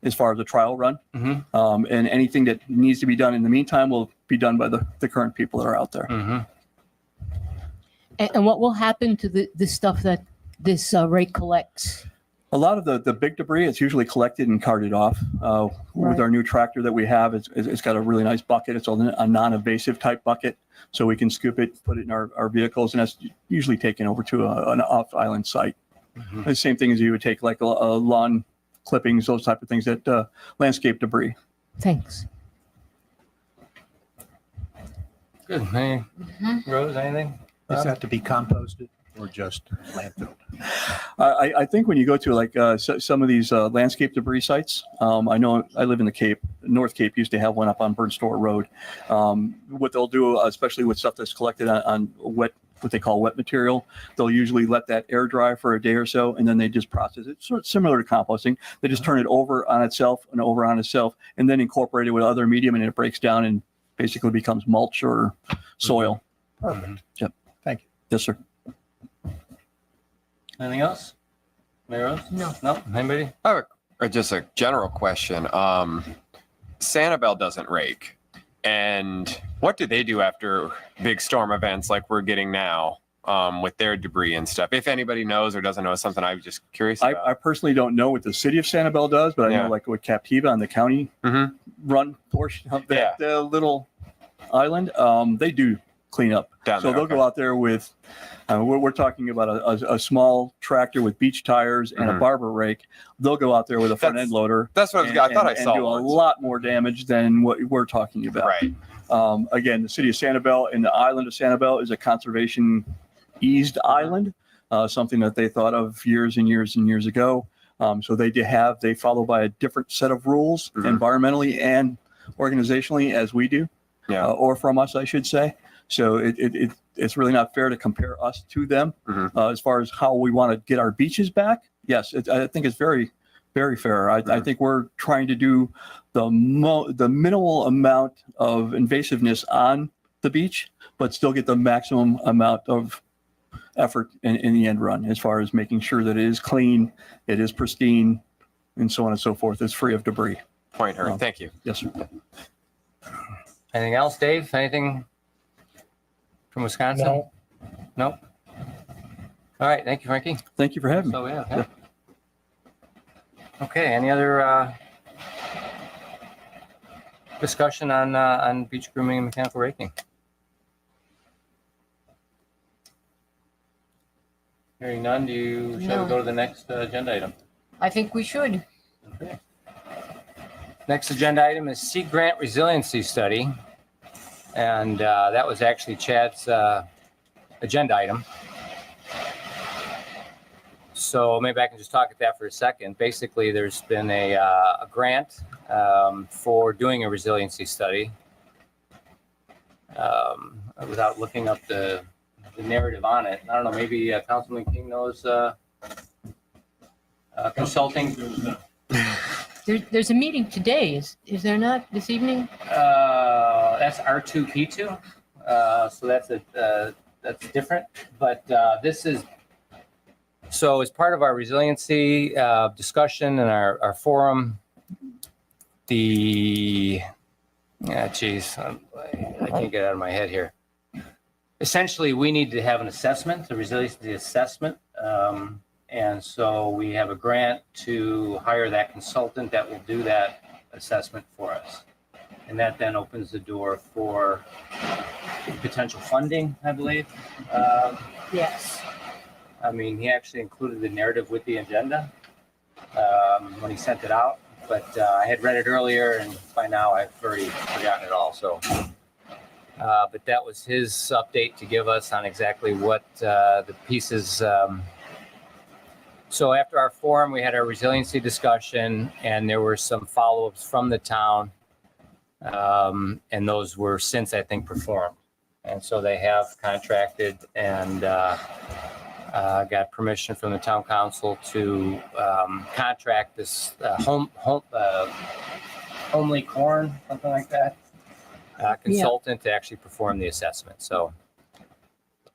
as far as the trial run. And anything that needs to be done in the meantime will be done by the current people that are out there. And what will happen to the stuff that this rake collects? A lot of the big debris, it's usually collected and carted off. With our new tractor that we have, it's got a really nice bucket. It's a non-invasive type bucket, so we can scoop it, put it in our vehicles, and that's usually taken over to an off-island site. The same thing as you would take like a lawn clippings, those type of things, that landscape debris. Thanks. Good. Hey, Rose, anything? Is that to be composted or just landfilled? I think when you go to like some of these landscape debris sites, I know I live in the Cape. North Cape used to have one up on Bird Store Road. What they'll do, especially with stuff that's collected on wet, what they call wet material, they'll usually let that air dry for a day or so, and then they just process it. Sort of similar to composting. They just turn it over on itself and over on itself, and then incorporate it with other medium, and it breaks down and basically becomes mulch or soil. Perfect. Yep. Thank you. Yes, sir. Anything else? Mary Rose? No. No? Anybody? Or just a general question. Sanibel doesn't rake. And what do they do after big storm events like we're getting now with their debris and stuff? If anybody knows or doesn't know, something I'm just curious about. I personally don't know what the city of Sanibel does, but I Yeah. know like what Captiva on the county run portion of that little island, they do clean up. Down So there, they'll go out there with, we're talking about a small tractor with beach tires and a barber rake. They'll go out there with a front end loader. That's what I thought I saw. And do a once. lot more damage than what we're talking about. Right. Again, the city of Sanibel and the island of Sanibel is a conservation eased island, something that they thought of years and years and years ago. So they follow by a different set of rules environmentally and organizationally as we do, or from us, I should say. So it's really not fair to compare us to them as far as how we want to get our beaches back. Yes, I think it's very, very fair. I think we're trying to do the minimal amount of invasiveness on the beach, but still get the maximum amount of effort in the end run, as far as making sure that it is clean, it is pristine, and so on and so forth. It's free of debris. Point heard. Thank you. Yes, sir. Anything else, Dave? Anything from Wisconsin? No. Nope. All right, thank you, Frankie. Thank you for having me. So, yeah. Okay, any other discussion on beach grooming and mechanical raking? Hearing none, shall No. we go to the next agenda item? I think we should. Okay. Next agenda item is Sea Grant Resiliency Study. And that was actually Chad's agenda item. So maybe I can just talk at that for a second. Basically, there's been a grant for doing a resiliency study. Without looking up the narrative on it, I don't know, maybe Councilman King knows consulting. There's a meeting today, is there not, this evening? That's R2P2. So that's different. But this is, so as part of our resiliency discussion and our forum, I can't get it out of my head here. Essentially, we need to have an assessment, a resiliency assessment. And so we have a grant to hire that consultant that will do that assessment for us. And that then opens the door for potential funding, I believe. Yes. I mean, he actually included the narrative with the agenda when he sent it out. But I had read it earlier, and by now I've already forgotten it all. So, but that was his update to give us on exactly what the pieces. So after our forum, we had our resiliency discussion, and there were some follow-ups from the town, and those were since, I think, performed. And so they have contracted and got permission from the town council to contract this homely corn, something like that, consultant to actually perform the assessment. So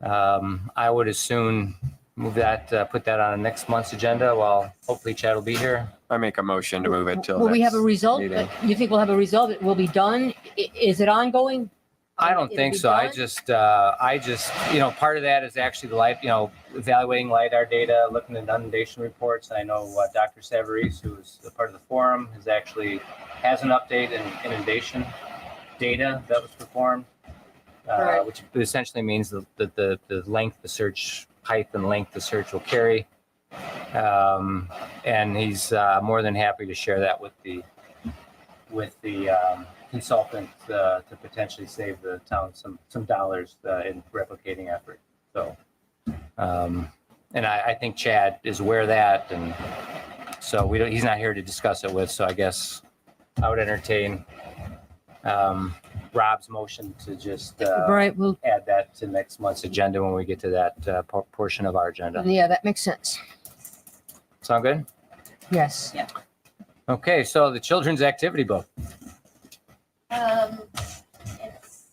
I would as soon move that, put that on next month's agenda while hopefully Chad will be here. I make a motion to move it till. Will we have a next result? meeting. You think we'll have a result? It will be done? Is it ongoing? I don't It'll think be so. I done? just, part of that is actually the evaluating LiDAR data, looking at inundation reports. I know Dr. Savarese, who is a part of the forum, has an update in inundation data that was performed, Right. which essentially means that the length the surge height and length the surge will carry. And he's more than happy to share that with the consultant to potentially save the town some dollars in replicating effort. So, and I think Chad is aware of that, and so he's not here to discuss it with. So I guess I would entertain Rob's motion to just Right, well, add that to next month's agenda when we get to that portion of our agenda. yeah, that makes sense. Sound good? Yes. Okay, so the children's activity book. It's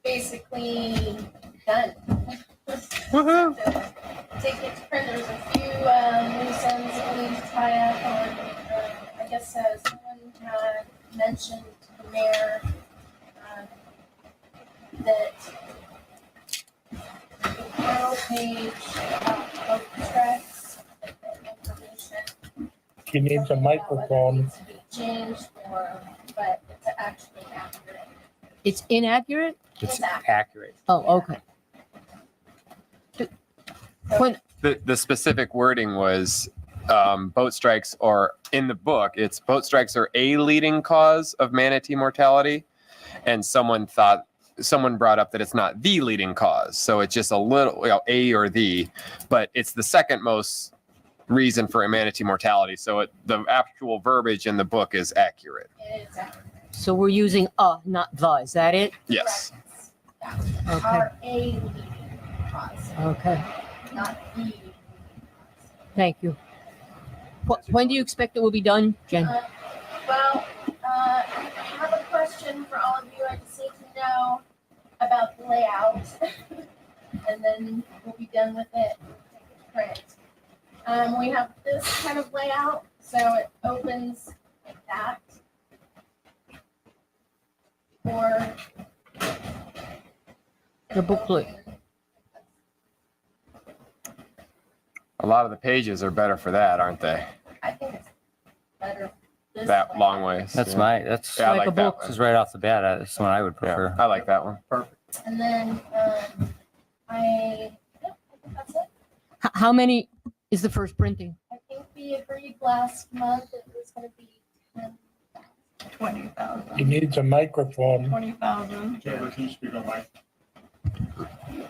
basically done. Woohoo! Tickets, printers, a few loose ends that we need to tie up on. I guess someone had mentioned to the mayor that the title page about boat tracks information. She needs a microphone. To be changed but it's actually accurate. It's inaccurate? It's accurate. accurate. Oh, okay. When, The specific wording was boat strikes are in the book. It's boat strikes are a leading cause of manatee mortality, and someone brought up that it's not the leading cause. So it's just a little a or the, but it's the second most reason for manatee mortality. So the actual verbiage in the book is accurate. It's accurate. so we're using not the, is that it? Yes. Okay. Are a leading cause, Okay, not the. thank you. When do you expect it will be done, Jen? Well, I have a question for all of you. I just need to know about the layout. And then we'll be done with it. Print. We have this kind of layout, so it opens like that. Or The booklet. lot of the pages are better for that, aren't they? I think it's better. this That way. long ways. That's yeah. that's Yeah, I like a like that book. one. This is right off the bat. That's the one I would Yeah, prefer. I like that one. And then, yeah, I think that's it. How many is the first printing? I think we agreed last month it was gonna be 20,000. He needs a microphone. 20,000. Can you speak on mic?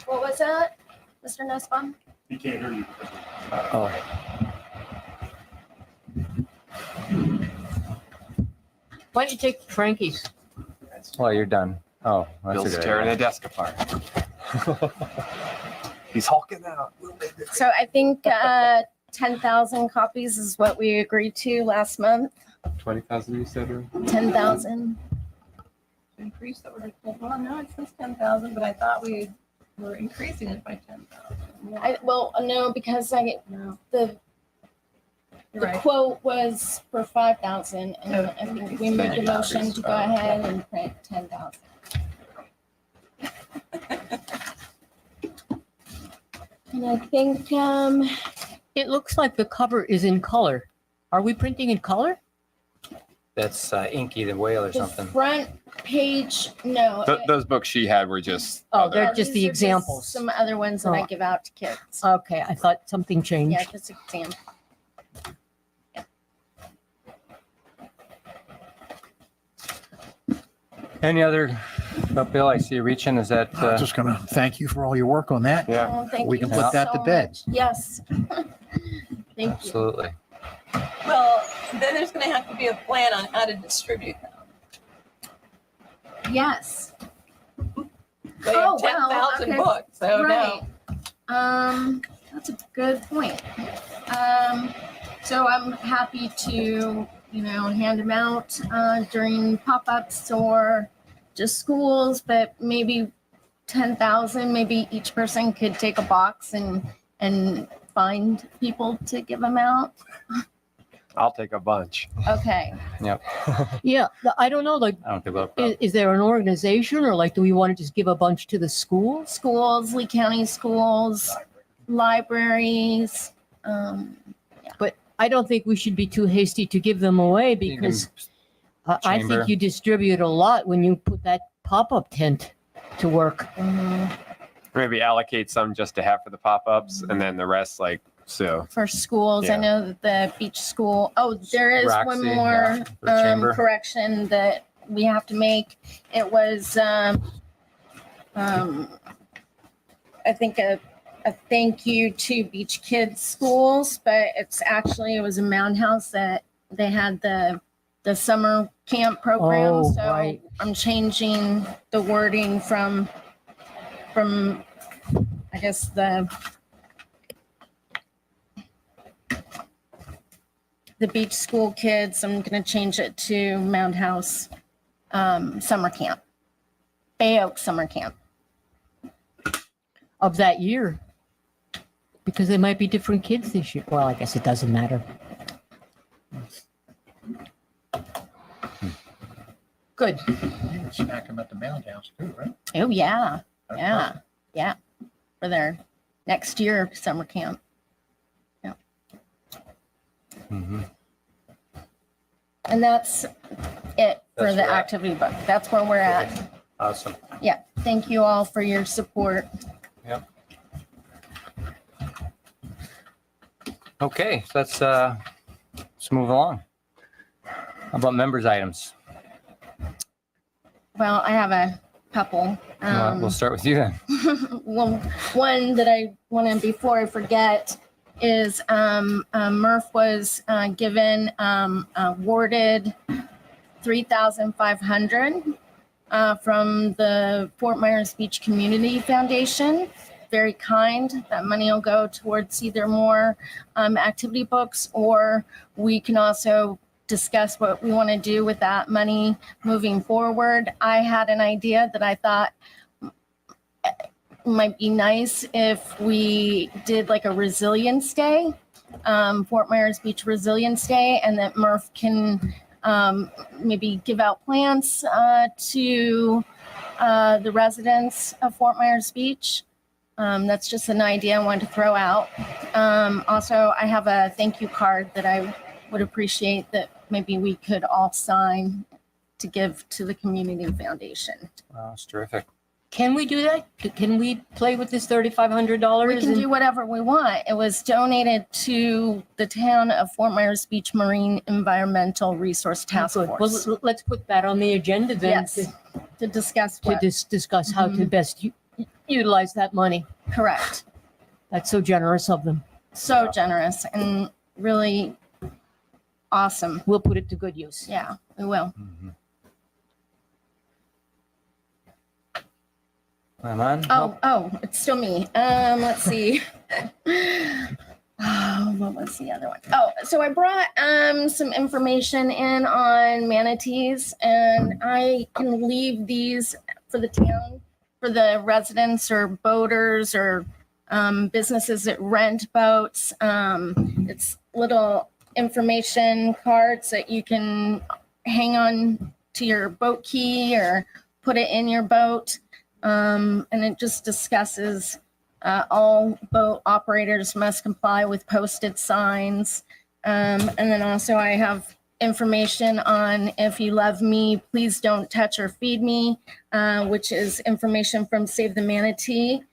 What was that, Mr. Nussbaum? He can't hear you. Oh, Why don't you take Frankie's? well, you're done. Oh, that's Bill's a good tearing idea. the desk apart. He's hulking out. So I think 10,000 copies is what we agreed to last month. 20,000 you said? 10,000. Increase that we're, well, no, it says 10,000, but I thought we were increasing it by 10,000. Well, no, because the quote was for 5,000 and I think we made the motion to go ahead and print 10,000. And I think, It looks like the cover is in color. Are we printing in color? That's Inky the Whale or the something. front page, no. Those books she had were just. Oh, other- they're just These the are examples. Some other ones that I Oh. give out to kids. Okay, I thought something Yeah, changed. just example. Any other, Bill, I see you reaching. Is that, I'm just going to thank you for all your work on that. Yeah. Oh, thank We you can put that to so bed. much. Yes. Thank you. absolutely. Well, then there's going to have to be a plan on how to distribute them. Yes. They Oh, have well, 10,000 okay. books, so Right. no. That's a good point. So I'm happy to, hand them out during pop-ups or just schools, but maybe 10,000, maybe each person could take a box and find people to give them out. I'll take a bunch. Okay. Yeah, I don't know, like, I don't think we'll have a problem. is there an organization or like, do we want to just give a bunch to the schools? Schools, Lee County schools, libraries. But I don't think we should be too hasty to give them away You can- because I chamber. think you distribute a lot when you put that pop-up tent to work. Maybe allocate some just to have for the pop-ups and then the rest like so. For schools, I Yeah. know that the beach school, there is Roxy, one yeah, more for the chamber. correction that we have to make. It was, I think a thank you to Beach Kids Schools, but it was a Mound House that they had the summer camp program. Oh, So right. I'm changing the wording from, I guess, the beach school kids. I'm going to change it to Mound House summer camp, Bay Oak summer camp. Of that year. Because they might be different kids this year. Well, I guess it doesn't matter. Good. You can smack them at the Mound House too, right? Oh, yeah. Yeah. For their next year summer camp. Mhm. And that's it for That's the where- activity book. That's where we're at. Awesome. Yeah. Thank you all for your support. Okay, so let's move along. How about members' items? Well, I have a couple. We'll start with you then. Well, one that I want to, before I forget, is Murph was given, awarded $3,500 from the Fort Myers Beach Community Foundation. Very kind. That money will go towards either more activity books, or we can also discuss what we want to do with that money moving forward. I had an idea that I thought might be nice if we did like a resilience day, Fort Myers Beach Resilience Day, and that Murph can maybe give out plants to the residents of Fort Myers Beach. That's just an idea I wanted to throw out. Also, I have a thank you card that I would appreciate that maybe we could all sign to give to the Community Foundation. Wow, it's terrific. Can we do that? Can we play with this $3,500? We can do whatever we want. It was donated to the town of Fort Myers Beach Marine Environmental Resource Task Good. Force. Well, let's put that on the agenda then. Yes, to discuss To what, discuss how to best utilize that money. correct. That's so generous of them. So generous and really awesome. We'll put it to good use. Yeah, we will. I'm on. Oh, it's still me. Let's see. Oh, what was the other one? Oh, so I brought some information in on manatees, and I can leave these for the town, for the residents or boaters or businesses that rent boats. It's little information cards that you can hang on to your boat key or put it in your boat. And it just discusses all boat operators must comply with posted signs. And then also I have information on if you love me, please don't touch or feed me, which is information from Save the Manatee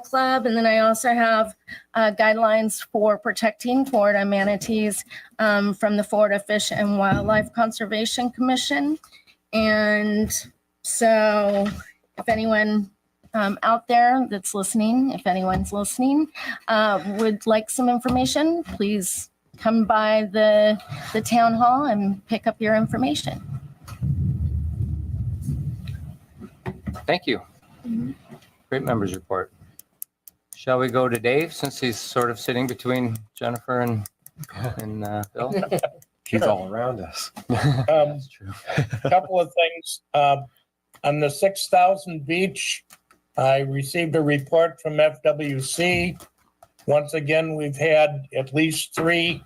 Club. And then I also have guidelines for protecting Florida manatees from the Florida Fish and Wildlife Conservation Commission. And so if anyone out there that's listening, if anyone's listening, would like some information, please come by the town hall and pick up your information. Thank you. Great members report. Shall we go to Dave, since he's sort of sitting between Jennifer and Bill? He's all around us. That's true. Couple of things. On the 6,000 beach, I received a report from FWC. Once again, we've had at least 3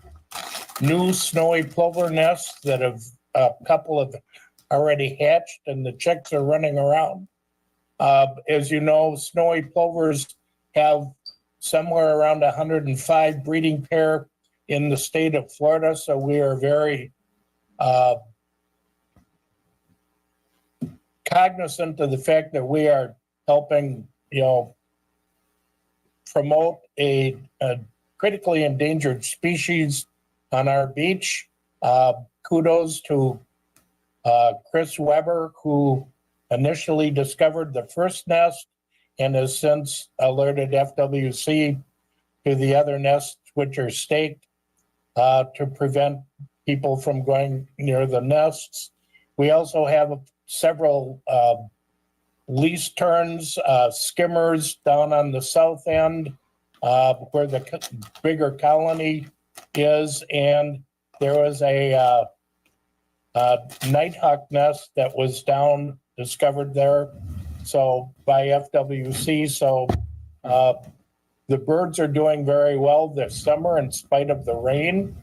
new snowy plover nests that have, a couple of already hatched and the chicks are running around. As you know, snowy plovers have somewhere around 105 breeding pair in the state of Florida. So we are very cognizant of the fact that we are helping, promote a critically endangered species on our beach. Kudos to Chris Weber, who initially discovered the first nest and has since alerted FWC to the other nests, which are staked to prevent people from going near the nests. We also have several lease turns, skimmers down on the south end where the bigger colony is. And there was a nighthawk nest that was discovered there. So by FWC. So the birds are doing very well this summer in spite of the rain.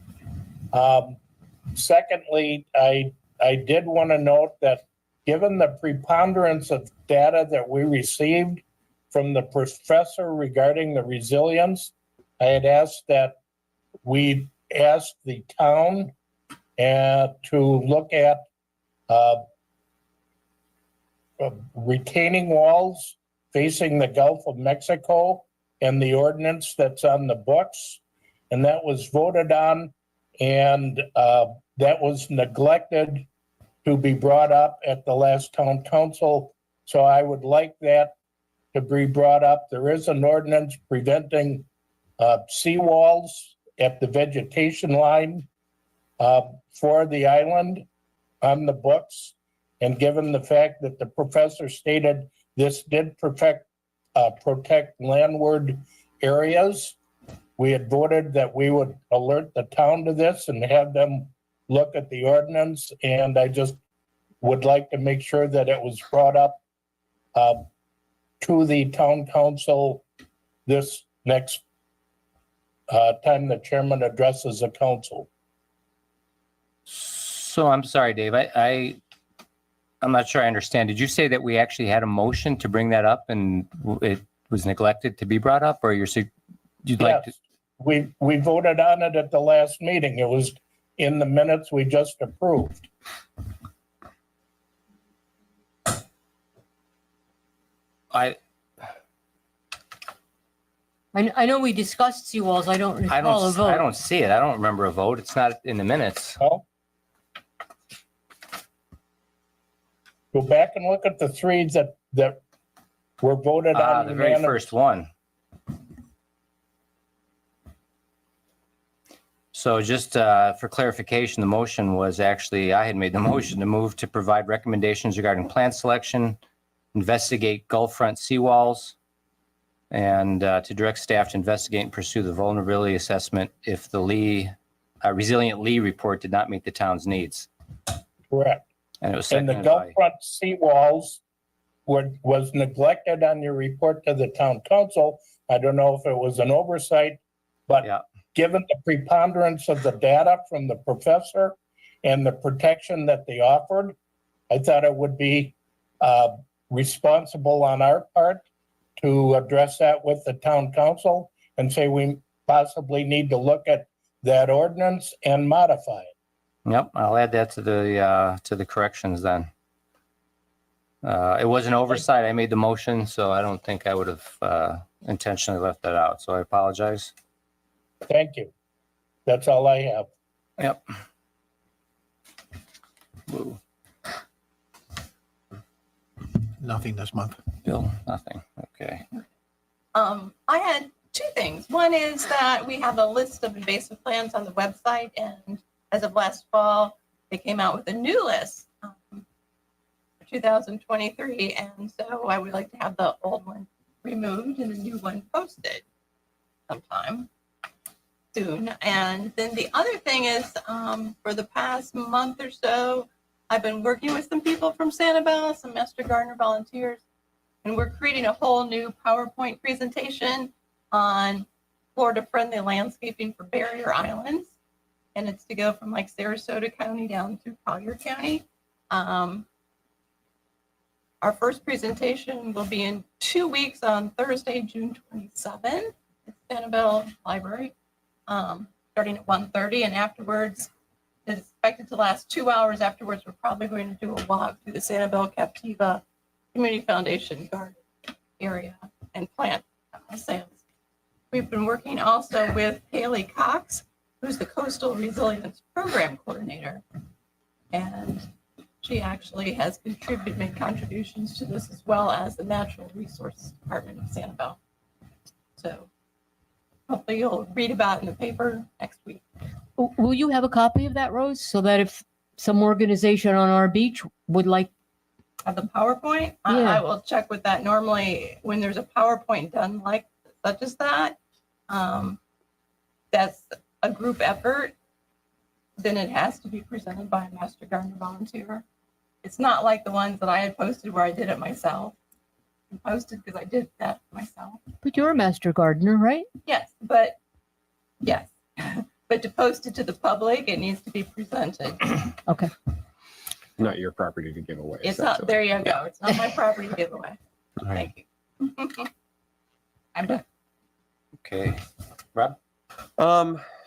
Secondly, I did want to note that given the preponderance of data that we received from the professor regarding the resilience, I had asked that we ask the town to look at retaining walls facing the Gulf of Mexico and the ordinance that's on the books. And that was voted on, and that was neglected to be brought up at the last town council. So I would like that to be brought up. There is an ordinance preventing seawalls at the vegetation line for the island on the books. And given the fact that the professor stated this did protect landward areas, we had voted that we would alert the town to this and have them look at the ordinance. And I just would like to make sure that it was brought up to the town council this next time the chairman addresses the council. So I'm sorry, Dave. I'm not sure I understand. Did you say that we actually had a motion to bring that up and was neglected to be brought up, or you'd like to? Yes, we voted on it at the last meeting. It was in the minutes we just approved. I know we discussed seawalls. I don't recall a vote. I don't see it. I don't remember a vote. It's not in the minutes. Oh. Go back and look at the three that were voted on. The very first one. So just for clarification, the motion was actually, I had made the motion to move to provide recommendations regarding plant selection, investigate Gulf front seawalls, and to direct staff to investigate and pursue the vulnerability assessment if the resilient Lee report did not meet the town's needs. Correct. And it was And the seconded Gulf by, front seawalls was neglected on your report to the town council. I don't know if it was an oversight, but yeah, given the preponderance of the data from the professor and the protection that they offered, I thought it would be responsible on our part to address that with the town council and say we possibly need to look at that ordinance and modify it. yep, I'll add that to the corrections then. It was an oversight. I made the motion, so I don't think I would have intentionally left that out. So I apologize. Thank you. That's all I have. Yep. Woo. Nothing this month. Bill, nothing. Okay. I had two things. One is that we have a list of invasive plants on the website, and as of last fall, they came out with a new list for 2023, and so I would like to have the old one removed and a new one posted sometime soon. And then the other thing is, for the past month or so, I've been working with some people from Sanibel, some Master Gardener volunteers, and we're creating a whole new PowerPoint presentation on Florida-friendly landscaping for barrier islands. And it's to go from like Sarasota County down through Collier County. Our first presentation will be in 2 weeks on Thursday, June 27th at Sanibel Library, starting at 1:30, and afterwards, it's expected to last 2 hours. Afterwards, we're probably going to do a walk through the Sanibel Captiva Community Foundation garden area and plant stands. We've been working also with Haley Cox, who's the Coastal Resilience Program Coordinator. And she actually has made contributions to this, as well as the Natural Resources Department of Sanibel. So hopefully you'll read about it in the paper next week. Will you have a copy of that, Rose, so that if some organization on our beach would like? Of the PowerPoint, Yeah. I will check with that. Normally, when there's a PowerPoint done like such as that, that's a group effort, then it has to be presented by a Master Gardener volunteer. It's not like the ones that I had posted where I did it myself. I posted because I did that myself. But you're a master gardener, right? Yes, but but to post it to the public, it needs to be presented. Okay. Not your property to give away. It's not, there you go. It's not my property to give away. All right. Thank you. I'm done. Okay. Rob?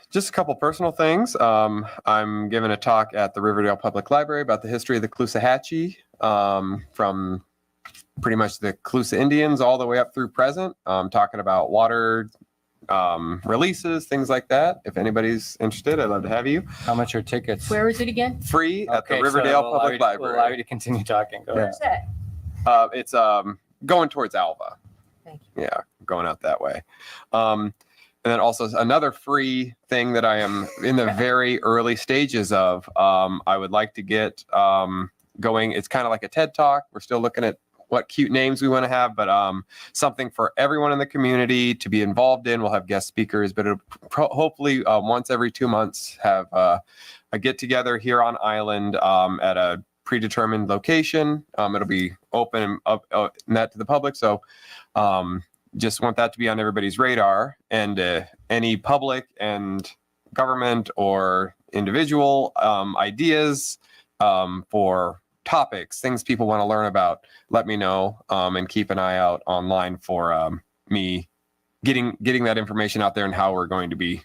Just a couple personal things. I'm giving a talk at the Riverdale Public Library about the history of the Caloosahatchee, from pretty much the Calusa Indians all the way up through present, talking about water releases, things like that. If anybody's interested, I'd love to have you. How much are tickets? Where is it again? Free at Okay, the Riverdale so we'll Public allow you- We'll allow Library. you to continue talking. Go ahead. Where's that? It's going towards Alva. Thank Yeah, going out that way. And then also another free thing that I am in the very early stages of. I would like to get going. It's kind of like a TED Talk. We're still looking at what cute names we want to have, but something for everyone in the community to be involved in. We'll have guest speakers, but it'll hopefully once every 2 months have a get together here on island at a predetermined location. It'll be open up net to the public. So just want that to be on everybody's radar, and any public and government or individual ideas for topics, things people want to learn about, let me know, and keep an eye out online for me getting that information out there and how we're going to be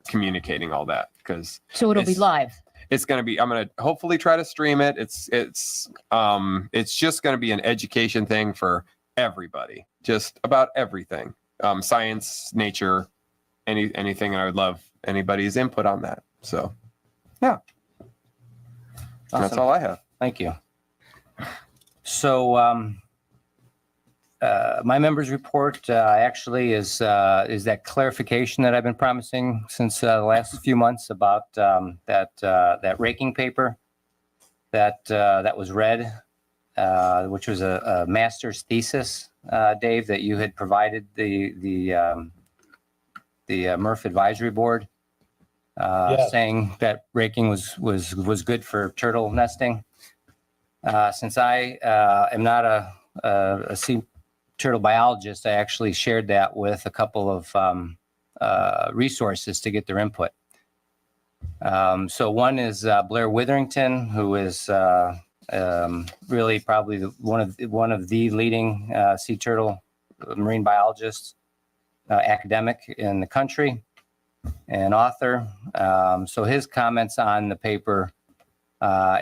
communicating all that, because So it'll be It's- live. it's going to be, I'm going to hopefully try to stream it. It's just going to be an education thing for everybody, just about everything, science, nature, anything. And I would love anybody's input on that. So yeah, that's Awesome. all I have. Thank you. So my members report actually is that clarification that I've been promising since the last few months about that raking paper that was read, which was a master's thesis, Dave, that you had provided the MERF advisory board, Yes. saying that raking was good for turtle nesting. Since I am not a sea turtle biologist, I actually shared that with a couple of resources to get their input. So one is Blair Witherington, who is really probably one of the leading sea turtle marine biologists, academic in the country, and author. So his comments on the paper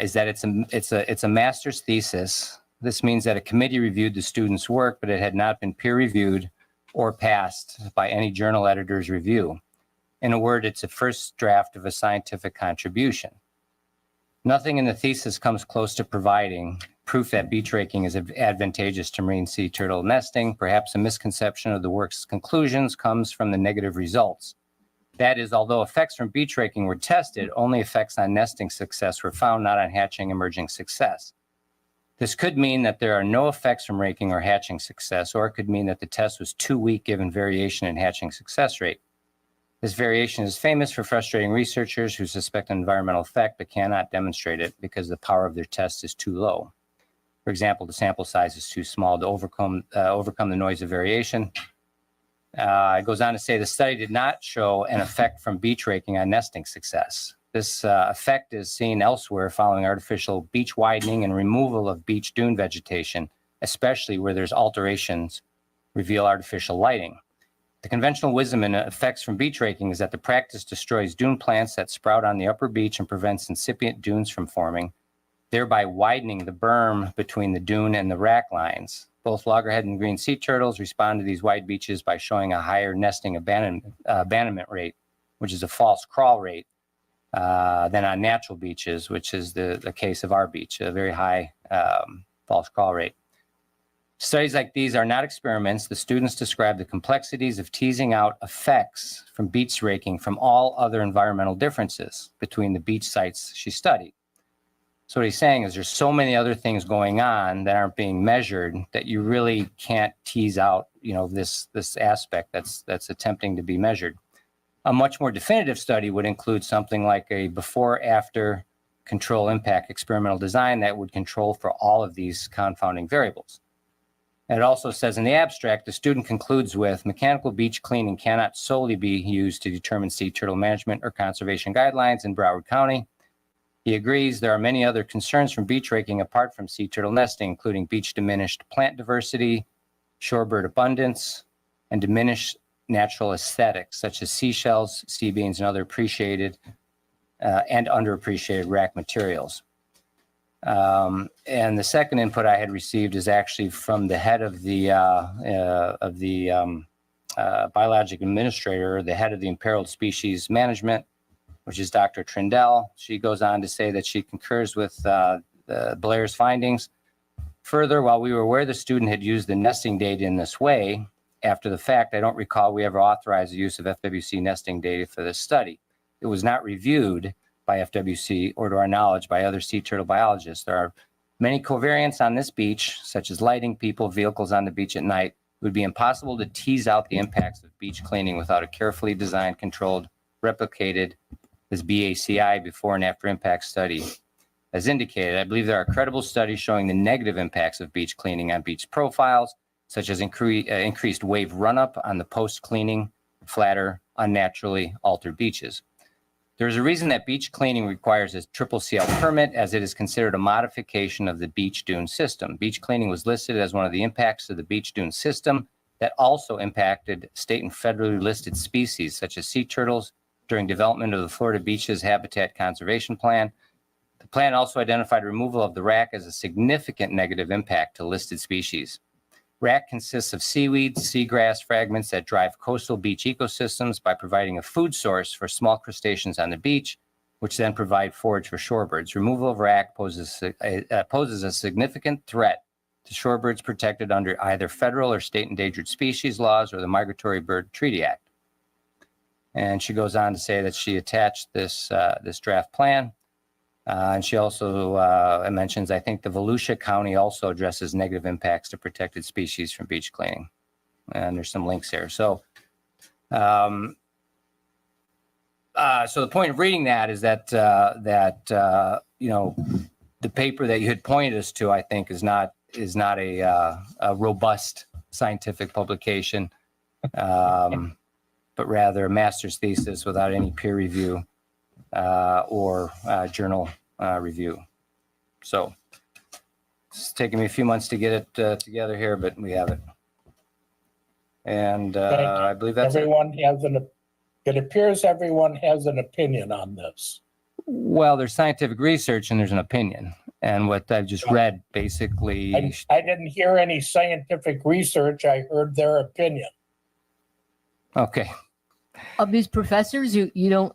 is that it's a master's thesis. This means that a committee reviewed the student's work, but it had not been peer reviewed or passed by any journal editor's review. In a word, it's a first draft of a scientific contribution. Nothing in the thesis comes close to providing proof that beach raking is advantageous to marine sea turtle nesting. Perhaps a misconception of the work's conclusions comes from the negative results. That is, although effects from beach raking were tested, only effects on nesting success were found, not on hatching emerging success. This could mean that there are no effects from raking or hatching success, or it could mean that the test was too weak given variation in hatching success rate. This variation is famous for frustrating researchers who suspect an environmental effect but cannot demonstrate it because the power of their test is too low. For example, the sample size is too small to overcome the noise of variation. It goes on to say the study did not show an effect from beach raking on nesting success. This effect is seen elsewhere following artificial beach widening and removal of beach dune vegetation, especially where there's alterations reveal artificial lighting. The conventional wisdom in effects from beach raking is that the practice destroys dune plants that sprout on the upper beach and prevents incipient dunes from forming, thereby widening the berm between the dune and the rack lines. Both loggerhead and green sea turtles respond to these wide beaches by showing a higher nesting abandonment rate, which is a false crawl rate, than on natural beaches, which is the case of our beach, a very high false crawl rate. Studies like these are not experiments. The students describe the complexities of teasing out effects from beach raking from all other environmental differences between the beach sites she studied. So what he's saying is there's so many other things going on that aren't being measured that you really can't tease out, this aspect that's attempting to be measured. A much more definitive study would include something like a before-after control impact experimental design that would control for all of these confounding variables. And it also says in the abstract, the student concludes with mechanical beach cleaning cannot solely be used to determine sea turtle management or conservation guidelines in Broward County. He agrees there are many other concerns from beach raking apart from sea turtle nesting, including beach diminished plant diversity, shorebird abundance, and diminished natural aesthetics such as seashells, sea beans, and other appreciated and underappreciated rack materials. And the second input I had received is actually from the head of the biologic administrator, the head of the imperiled species management, which is Dr. Trindell. She goes on to say that she concurs with Blair's findings. Further, while we were aware the student had used the nesting data in this way, after the fact, I don't recall we ever authorized the use of FWC nesting data for this study. It was not reviewed by FWC or to our knowledge by other sea turtle biologists. There are many covariants on this beach, such as lighting, people, vehicles on the beach at night. It would be impossible to tease out the impacts of beach cleaning without a carefully designed, controlled, replicated as BACI before and after impact study. As indicated, I believe there are credible studies showing the negative impacts of beach cleaning on beach profiles, such as increased wave run-up on the post-cleaning, flatter, unnaturally altered beaches. There is a reason that beach cleaning requires a CCCL permit, as it is considered a modification of the beach dune system. Beach cleaning was listed as one of the impacts of the beach dune system that also impacted state and federally listed species such as sea turtles during development of the Florida Beaches Habitat Conservation Plan. The plan also identified removal of the wrack as a significant negative impact to listed species. Wrack consists of seaweed, seagrass fragments that drive coastal beach ecosystems by providing a food source for small crustaceans on the beach, which then provide forage for shorebirds. Removal of wrack poses a significant threat to shorebirds protected under either federal or state endangered species laws or the Migratory Bird Treaty Act. And she goes on to say that she attached this draft plan. And she also mentions, I think the Volusia County also addresses negative impacts to protected species from beach cleaning. And there's some links here. So, so the point of reading that is that, you know, the paper that you had pointed us to, I think, is not a robust scientific publication, but rather a master's thesis without any peer review or journal review. So it's taken me a few months to get it together here, but we have it. And I believe that's it. It appears everyone has an opinion on this. Well, there's scientific research and there's an opinion. And what I've just read basically. I didn't hear any scientific research. I heard their opinion. Okay. Of these professors, you don't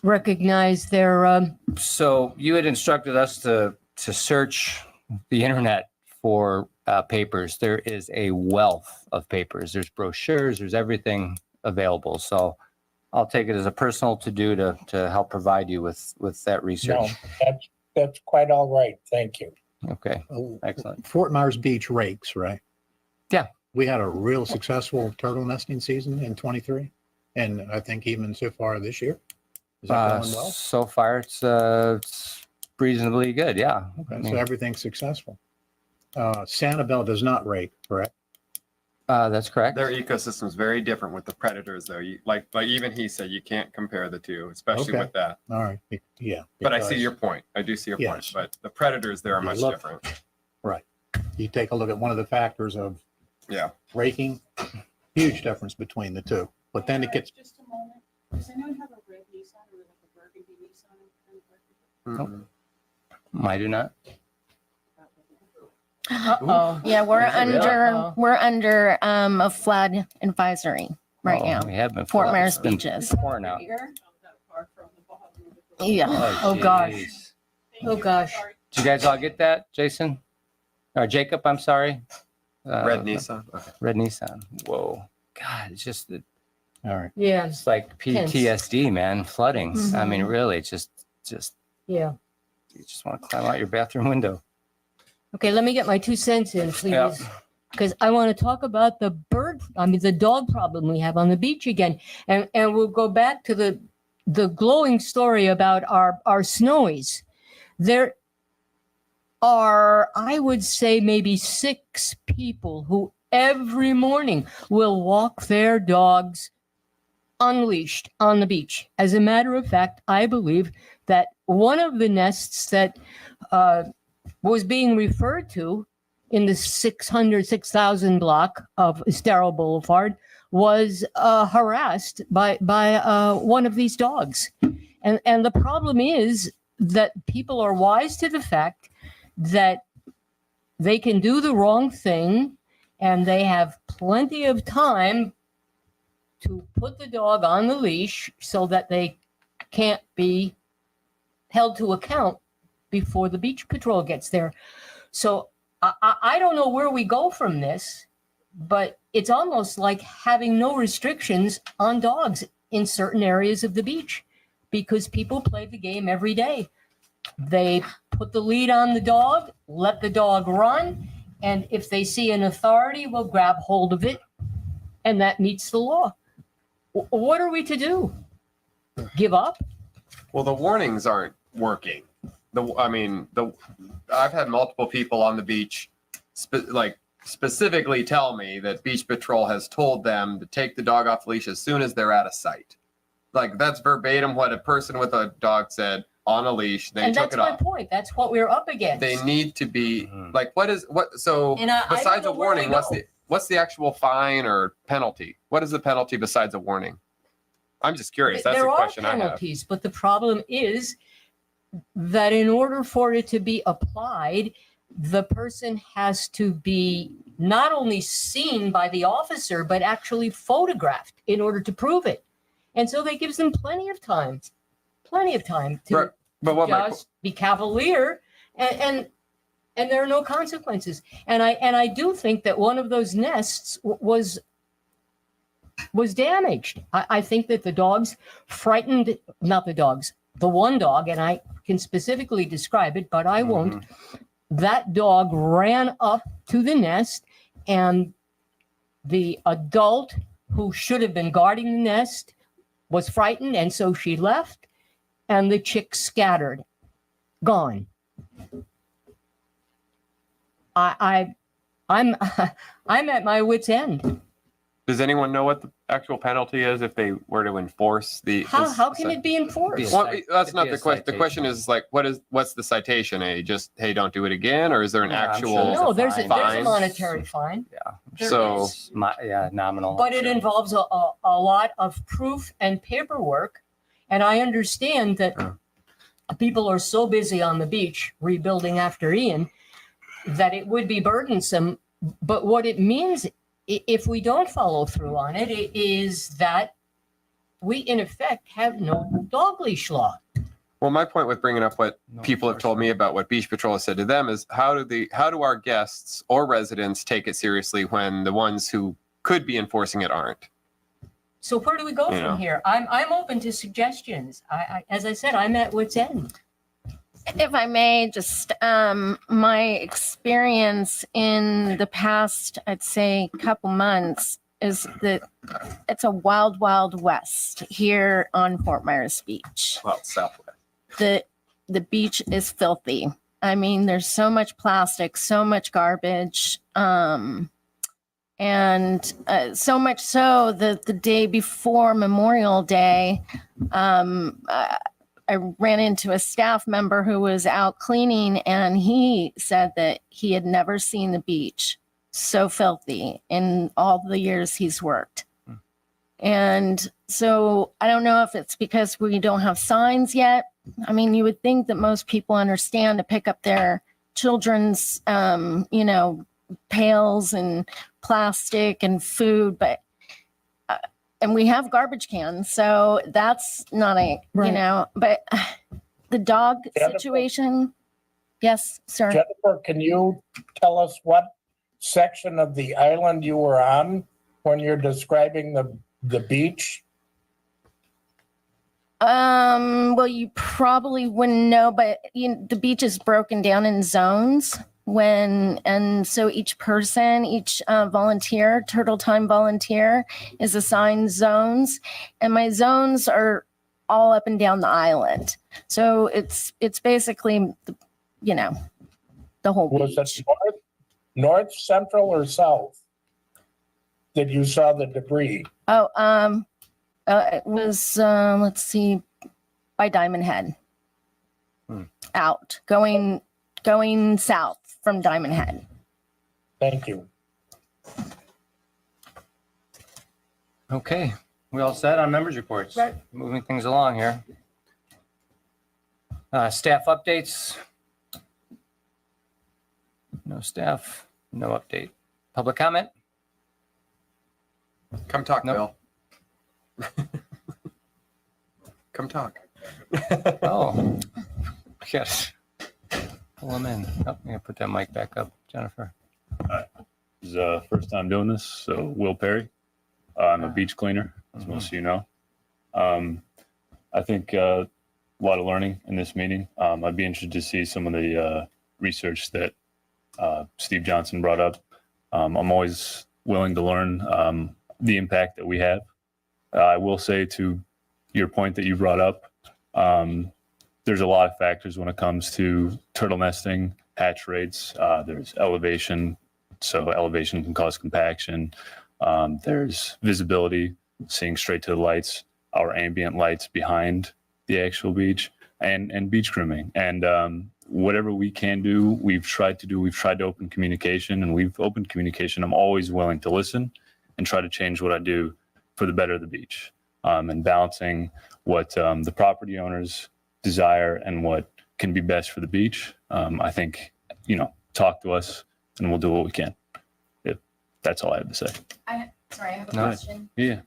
recognize their. So you had instructed us to search the internet for papers. There is a wealth of papers. There's brochures. There's everything available. So I'll take it as a personal to-do to help provide you with that research. No, that's quite all right. Thank you. Okay. Excellent. Fort Myers Beach rakes, right? Yeah. We had a real successful turtle nesting season in 23. And I think even so far this year. Is that going well? So far, it's reasonably good. Yeah. Okay, so everything's successful. Sanibel does not rake, correct? That's correct. Their ecosystem is very different with the predators, though. Like even he said, you can't compare the two, especially Okay. with that. All right. Yeah. But I see because your point. I do see your Yes. point. But the predators there are You much look- different. Right. You take a look at one of the factors of Yeah. raking, huge difference between the two. But then it gets, Just a moment. Does anyone have a red Nissan or like a burgundy Nissan? I do not. Uh-oh. Yeah, we're Uh-oh. under a flood advisory right Oh, now. We have been. Fort Myers It's been Beaches. pouring out. Yeah. Oh, gosh. geez. Oh, gosh. Did you guys all get that, Jason? Or Jacob, I'm sorry. Red Nissan. Okay. Red Nissan. Whoa. God, it's just, all right. Yeah. it's like PTSD, man. Flooding. I mean, really, it's just, Yeah. you just want to climb out your bathroom window. Okay, let me get my 2 cents in, Yeah. please. Because I want to talk about the dog problem we have on the beach again. And we'll go back to the glowing story about our snowies. There are, I would say, maybe 6 people who every morning will walk their dogs unleashed on the beach. As a matter of fact, I believe that one of the nests that was being referred to in the 6,000 block of Estero Boulevard was harassed by one of these dogs. And the problem is that people are wise to the fact that they can do the wrong thing and they have plenty of time to put the dog on the leash so that they can't be held to account before the beach patrol gets there. So I don't know where we go from this, but it's almost like having no restrictions on dogs in certain areas of the beach because people play the game every day. They put the lead on the dog, let the dog run, and if they see an authority, will grab hold of it, and that meets the law. What are we to do? Give up? Well, the warnings aren't working. I've had multiple people on the beach, specifically tell me that Beach Patrol has told them to take the dog off the leash as soon as they're out of sight. Like that's verbatim what a person with a dog said on a leash. They And took that's it my off. point. That's what we're up against. They need to be like, so And I don't besides know a where warning, we what's go. what's the actual fine or penalty? What is the penalty besides a warning? I'm just curious. That's There a are question I have. penalties, but the problem is that in order for it to be applied, the person has to be not only seen by the officer, but actually photographed in order to prove it. And so that gives them plenty of time to Right. But what my, just be cavalier, and there are no consequences. And I do think that one of those nests was damaged. I think that the dogs frightened, not the dogs, the one dog, and I can specifically describe it, but I won't. That dog ran up to the nest, and the adult who should have been guarding the nest was frightened, and so she left, and the chicks scattered, gone. I'm at my wit's end. does anyone know what the actual penalty is if they were to enforce the? How can it be enforced? Well, that's It'd not be the a question. The citation. question is like, what's the citation? Hey, don't do it again, or is there an Yeah, I'm sure actual? there's No, there's a fine. monetary fine. Yeah. So is. Yeah, nominal. But it involves a lot of proof and paperwork. And I understand that people are so busy on the beach rebuilding after Ian that it would be burdensome. But what it means, if we don't follow through on it, is that we, in effect, have no dog leash law. well, my point with bringing up what people have told me about what Beach Patrol has said to them is how do our guests or residents take it seriously when the ones who could be enforcing it aren't? So where do we go Yeah. from here? I'm open to suggestions. As I said, I'm at wit's end. If I may, just my experience in the past, I'd say, couple months is that it's a wild, wild west here on Fort Myers Beach. Well, Southwest. The beach is filthy. I mean, there's so much plastic, so much garbage, and so much so that the day before Memorial Day, I ran into a staff member who was out cleaning, and he said that he had never seen the beach so filthy in all the years he's worked. And so I don't know if it's because we don't have signs yet. I mean, you would think that most people understand to pick up their children's, pails and plastic and food, but and we have garbage cans, so that's not Right. but the dog Jennifer? situation. Yes, sir. Jennifer, can you tell us what section of the island you were on when you're describing the beach? Well, you probably wouldn't know, but the beach is broken down in zones and so each person, each volunteer, Turtle Time volunteer is assigned zones, and my zones are all up and down the island. So it's basically, the whole Was beach. it north, central, or south that you saw the debris? Oh, it was, let's see, by Diamond Head. Out, going south from Diamond Head. Thank you. Okay, we all set on members reports? Right. Moving things along here. Staff updates. No staff, no update. Public comment? Come talk, No. Bill. Come talk. Oh, yes. Pull them in. Oh, I'm gonna put that mic back up, Jennifer. This is first time doing this, so Will Perry. I'm a beach cleaner, as most of you know. I think a lot of learning in this meeting. I'd be interested to see some of the research that Steve Johnson brought up. I'm always willing to learn the impact that we have. I will say to your point that you brought up, there's a lot of factors when it comes to turtle nesting, hatch rates. There's elevation, so elevation can cause compaction. There's visibility, seeing straight to the lights, our ambient lights behind the actual beach, and beach grooming. And whatever we can do, we've tried to do. We've tried to open communication, and we've opened communication. I'm always willing to listen and try to change what I do for the better of the beach, and balancing what the property owners desire and what can be best for the beach. I think, talk to us and we'll do what we can. That's all I have to say. Sorry, I have a No. question. Yeah.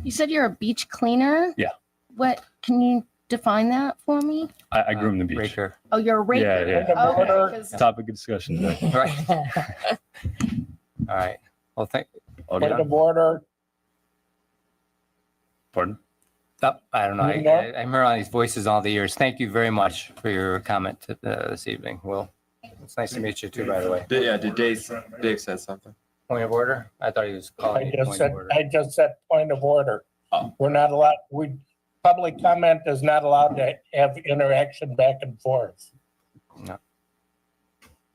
You said you're a beach cleaner? Yeah. What, can you define that for me? I groom the beach. Raker. Oh, you're a raker? Yeah, yeah. Okay, 'cause- Topic of discussion today. Right. All right. Well, All Point good. of order. Pardon? I don't know. I remember all these voices all the years. Thank you very much for your comment this evening, Will. It's nice to meet you too, by the way. Did Dave said something? Point of order? I thought he was calling I it just point said, of order. I just said point of order. Oh. We're not allowed, public comment is not allowed to have interaction back and forth.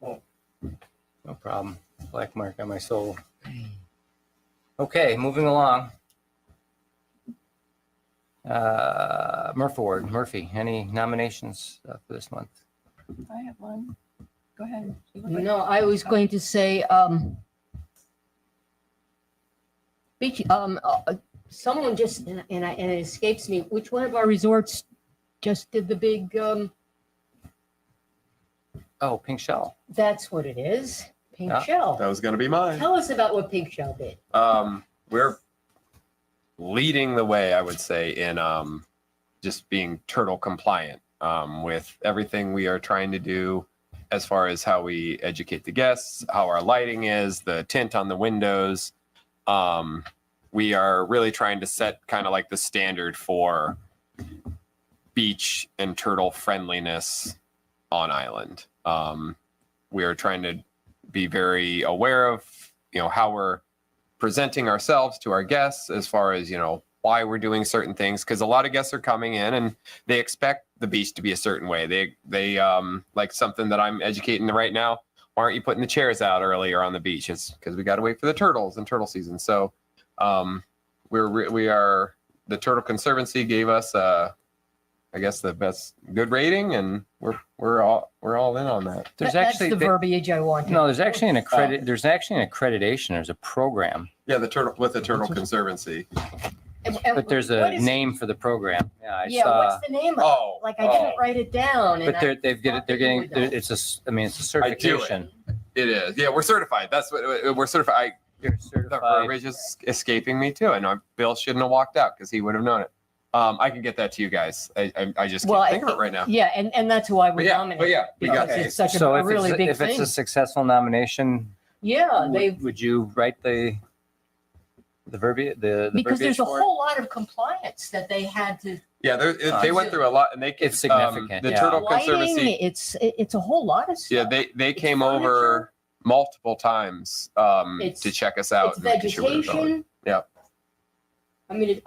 No problem. Black mark on my soul. Okay, moving along. Murph Award. Murphy, any nominations for this month? I have one. Go ahead. No, I was going to say, beach, someone just, and it escapes me, which one of our resorts just did the big, Oh, Pink Shell. that's what it is, Pink Yeah. Shell. That was going to be mine. Tell us about what Pink Shell did. We're leading the way, I would say, in just being turtle compliant with everything we are trying to do as far as how we educate the guests, how our lighting is, the tint on the windows. We are really trying to set kind of like the standard for beach and turtle friendliness on island. We are trying to be very aware of, how we're presenting ourselves to our guests as far as, why we're doing certain things. Because a lot of guests are coming in and they expect the beach to be a certain way. They like something that I'm educating right now. Why aren't you putting the chairs out earlier on the beach? It's because we got to wait for the turtles and turtle season. So we are the Turtle Conservancy gave us I guess the best good rating, and we're all in on that. There's That's actually the verbiage I wanted. no. There's actually an accreditation. There's a program, Yeah, the Turtle Conservancy. but there's What a is- name for the program. Yeah, I Yeah, saw. what's the name of it? Oh, Like, I didn't write it down. and But I they're thought they would know. it's a certification. it is. Yeah, we're certified. That's what we're certified. You're The certified. verbiage is escaping me too, and Bill shouldn't have walked out because he would have known it. I can get that to you guys. I just can't think of it right now. Yeah, and that's why we But nominated. yeah, we got because it. it's such So a really big if it's thing. a successful nomination, Yeah, they, would you write the verbiage the because verbiage there's a for it? whole lot of compliance that they had to, Yeah, they went through a lot, and It's significant, The yeah. Turtle lighting, Conservancy. it's a whole lot of Yeah, stuff. they came furniture. over multiple times It's- to check us out. It's and making sure we were going. vegetation. Yeah. I mean,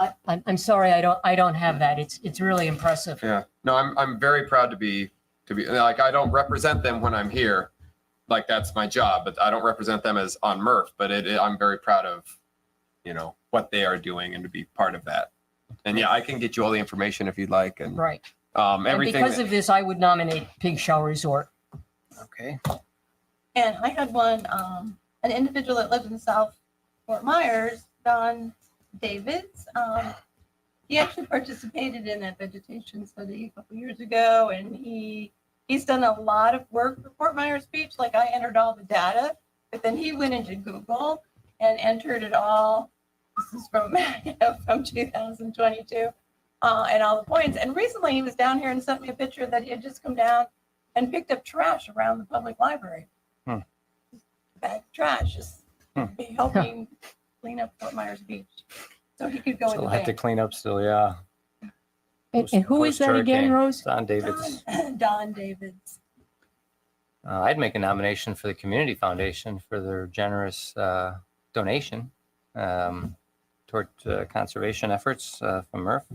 I'm sorry, I don't have that. It's really impressive. Yeah. No, I'm very proud to be like, I don't represent them when I'm here. Like, that's my job, but I don't represent them as on Murph, but I'm very proud of, what they are doing and to be part of that. And yeah, I can get you all the information if you'd like. And Right. everything. And because of this, I would nominate Pink Shell Resort. Okay. And I had one, an individual that lived in South Fort Myers, Don Davids. He actually participated in that vegetation study a couple years ago, and he's done a lot of work for Fort Myers Beach. Like, I entered all the data, but then he went into Google and entered it all. This is from 2022, and all the points. And recently he was down here and sent me a picture that he had just come down and picked up trash around the public library. Bag of trash, just be helping clean up Fort Myers Beach. So he could go in So the I'll have to bank. clean up still, yeah. And who is that again, Post-hurricane. Rose? Don Davids. Don Davids. I'd make a nomination for the Community Foundation for their generous donation toward conservation efforts from Murph.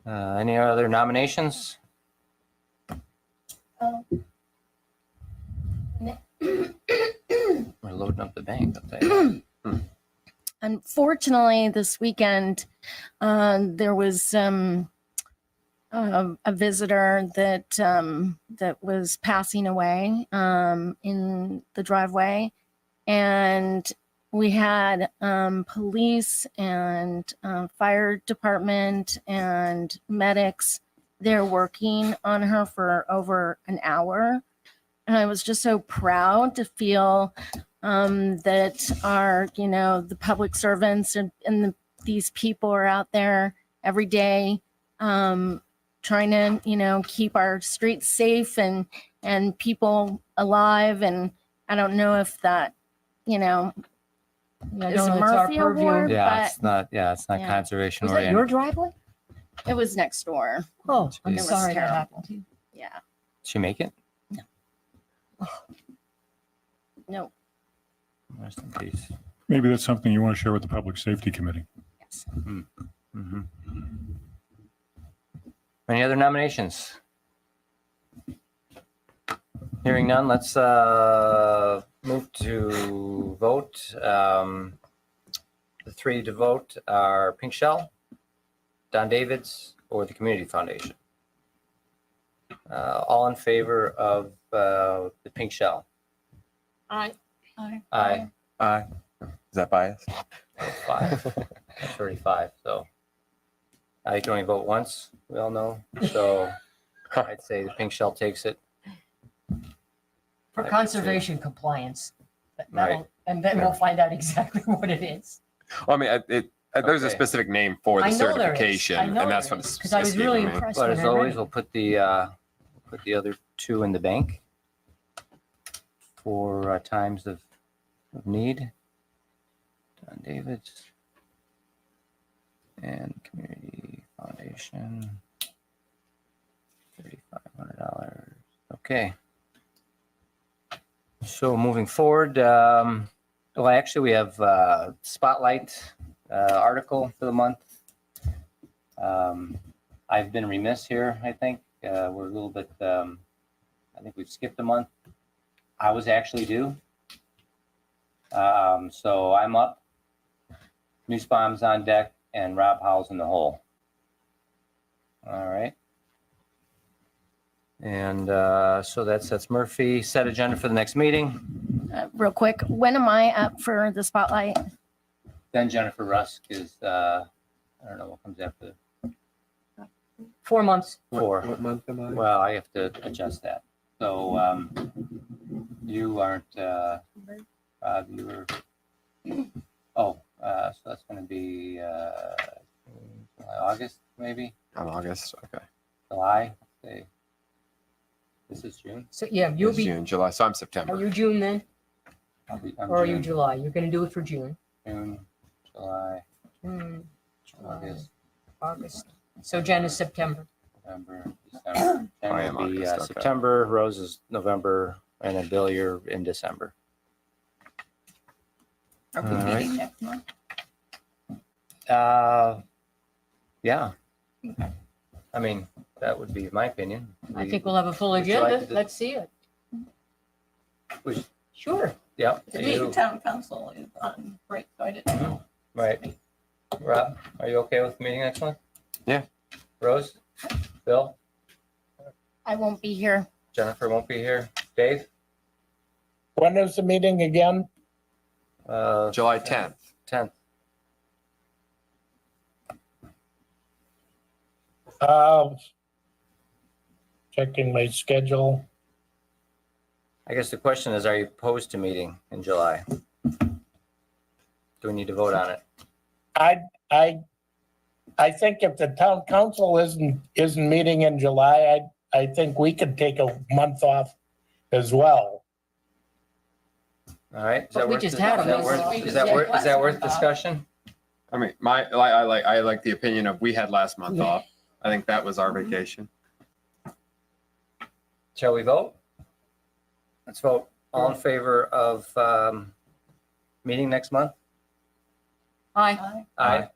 Any other nominations? We're loading up the bank, I'll tell you. Unfortunately, this weekend, there was a visitor that was passing away in the driveway, and we had police and fire department and medics there working on her for over an hour. And I was just so proud to feel that our, the public servants and these people are out there every day trying to, keep our streets safe and people alive. And I don't know if that, is a Murphy award. Yeah, but it's not Yeah. conservation Was that your oriented. driveway? it was next door. Oh, I'm It was sorry that terrible. happened to you. Yeah. Did she make it? No. Rest in peace. Maybe that's something you want to share with the Public Safety Committee. Mhm. Any other nominations? Hearing none, let's move to vote. The three to vote are Pink Shell, Don David's, or the Community Foundation. All in favor of the Pink Shell? Aye. Aye. Aye. Is that biased? Five. That's already five, so. I can only vote once, we all know, so I'd say the Pink Shell takes it. For conservation compliance. Right. And then we'll find out exactly what it is. Well, I mean, there's a Okay. specific name for the I know there is. certification, I know and that's there what is, it's 'cause I was really escaping me. impressed But when as I read always, it. we'll put the other two in the bank for times of need. Don David's and Community Foundation, $3,500. Okay. So moving forward, well, actually, we have spotlight article for the month. I've been remiss here, I think. We're a little bit, I think we've skipped a month. I was actually due. So I'm up. Nussbaum's on deck and Rob Howell's in the hole. All right. And so that's Murphy. Set agenda for the next meeting. Real quick, when am I up for the spotlight? Then Jennifer Rusk is, I don't know what comes after 4 months. four. What month am I? Well, I have to adjust that. So you aren't, Rob, you were, so that's going to be August, maybe? On August, okay. July? Say, this is June? So, yeah, you'll It's be, June, July, so I'm are September. you June then? I'm Or are you June, July? You're going to do it for June. June, July, June, August, August. So Jen is September. November, December. Jen I am will be August, okay. September, Rose is November, and then Bill, you're in December. Are we All right. meeting next month? Yeah. I mean, that would be my opinion. I think we'll have a full Would you like agenda. to- Let's see it. We- Sure. Yeah. The town council is on break, so I didn't know. Right. Rob, are you okay with the meeting next month? Yeah. Rose? Bill? I won't be here. Jennifer won't be here. Dave? When is the meeting again? July 10th. 10th. Checking my schedule. I guess the question is, are you opposed to meeting in July? Do we need to vote on it? I think if the town council isn't meeting in July, I think we could take a month off as well. All right. Is But that we worth just dis- had is a that month worth- off. Is that worth discussion? I mean, I like the opinion of we had last month Yeah. off. I think that was our vacation. Shall we vote? Let's vote. All in favor of meeting next month? Aye. Aye.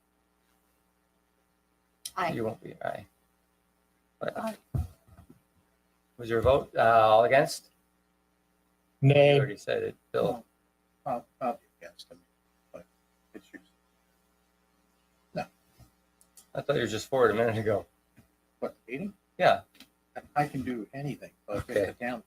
Aye. You won't be, aye. But Aye. was your vote all against? You Nay, already said it, Bill. I'll be against him, but it's yours. I thought you were just for it a minute ago. What, meeting? Yeah. I can do anything, but Okay. the town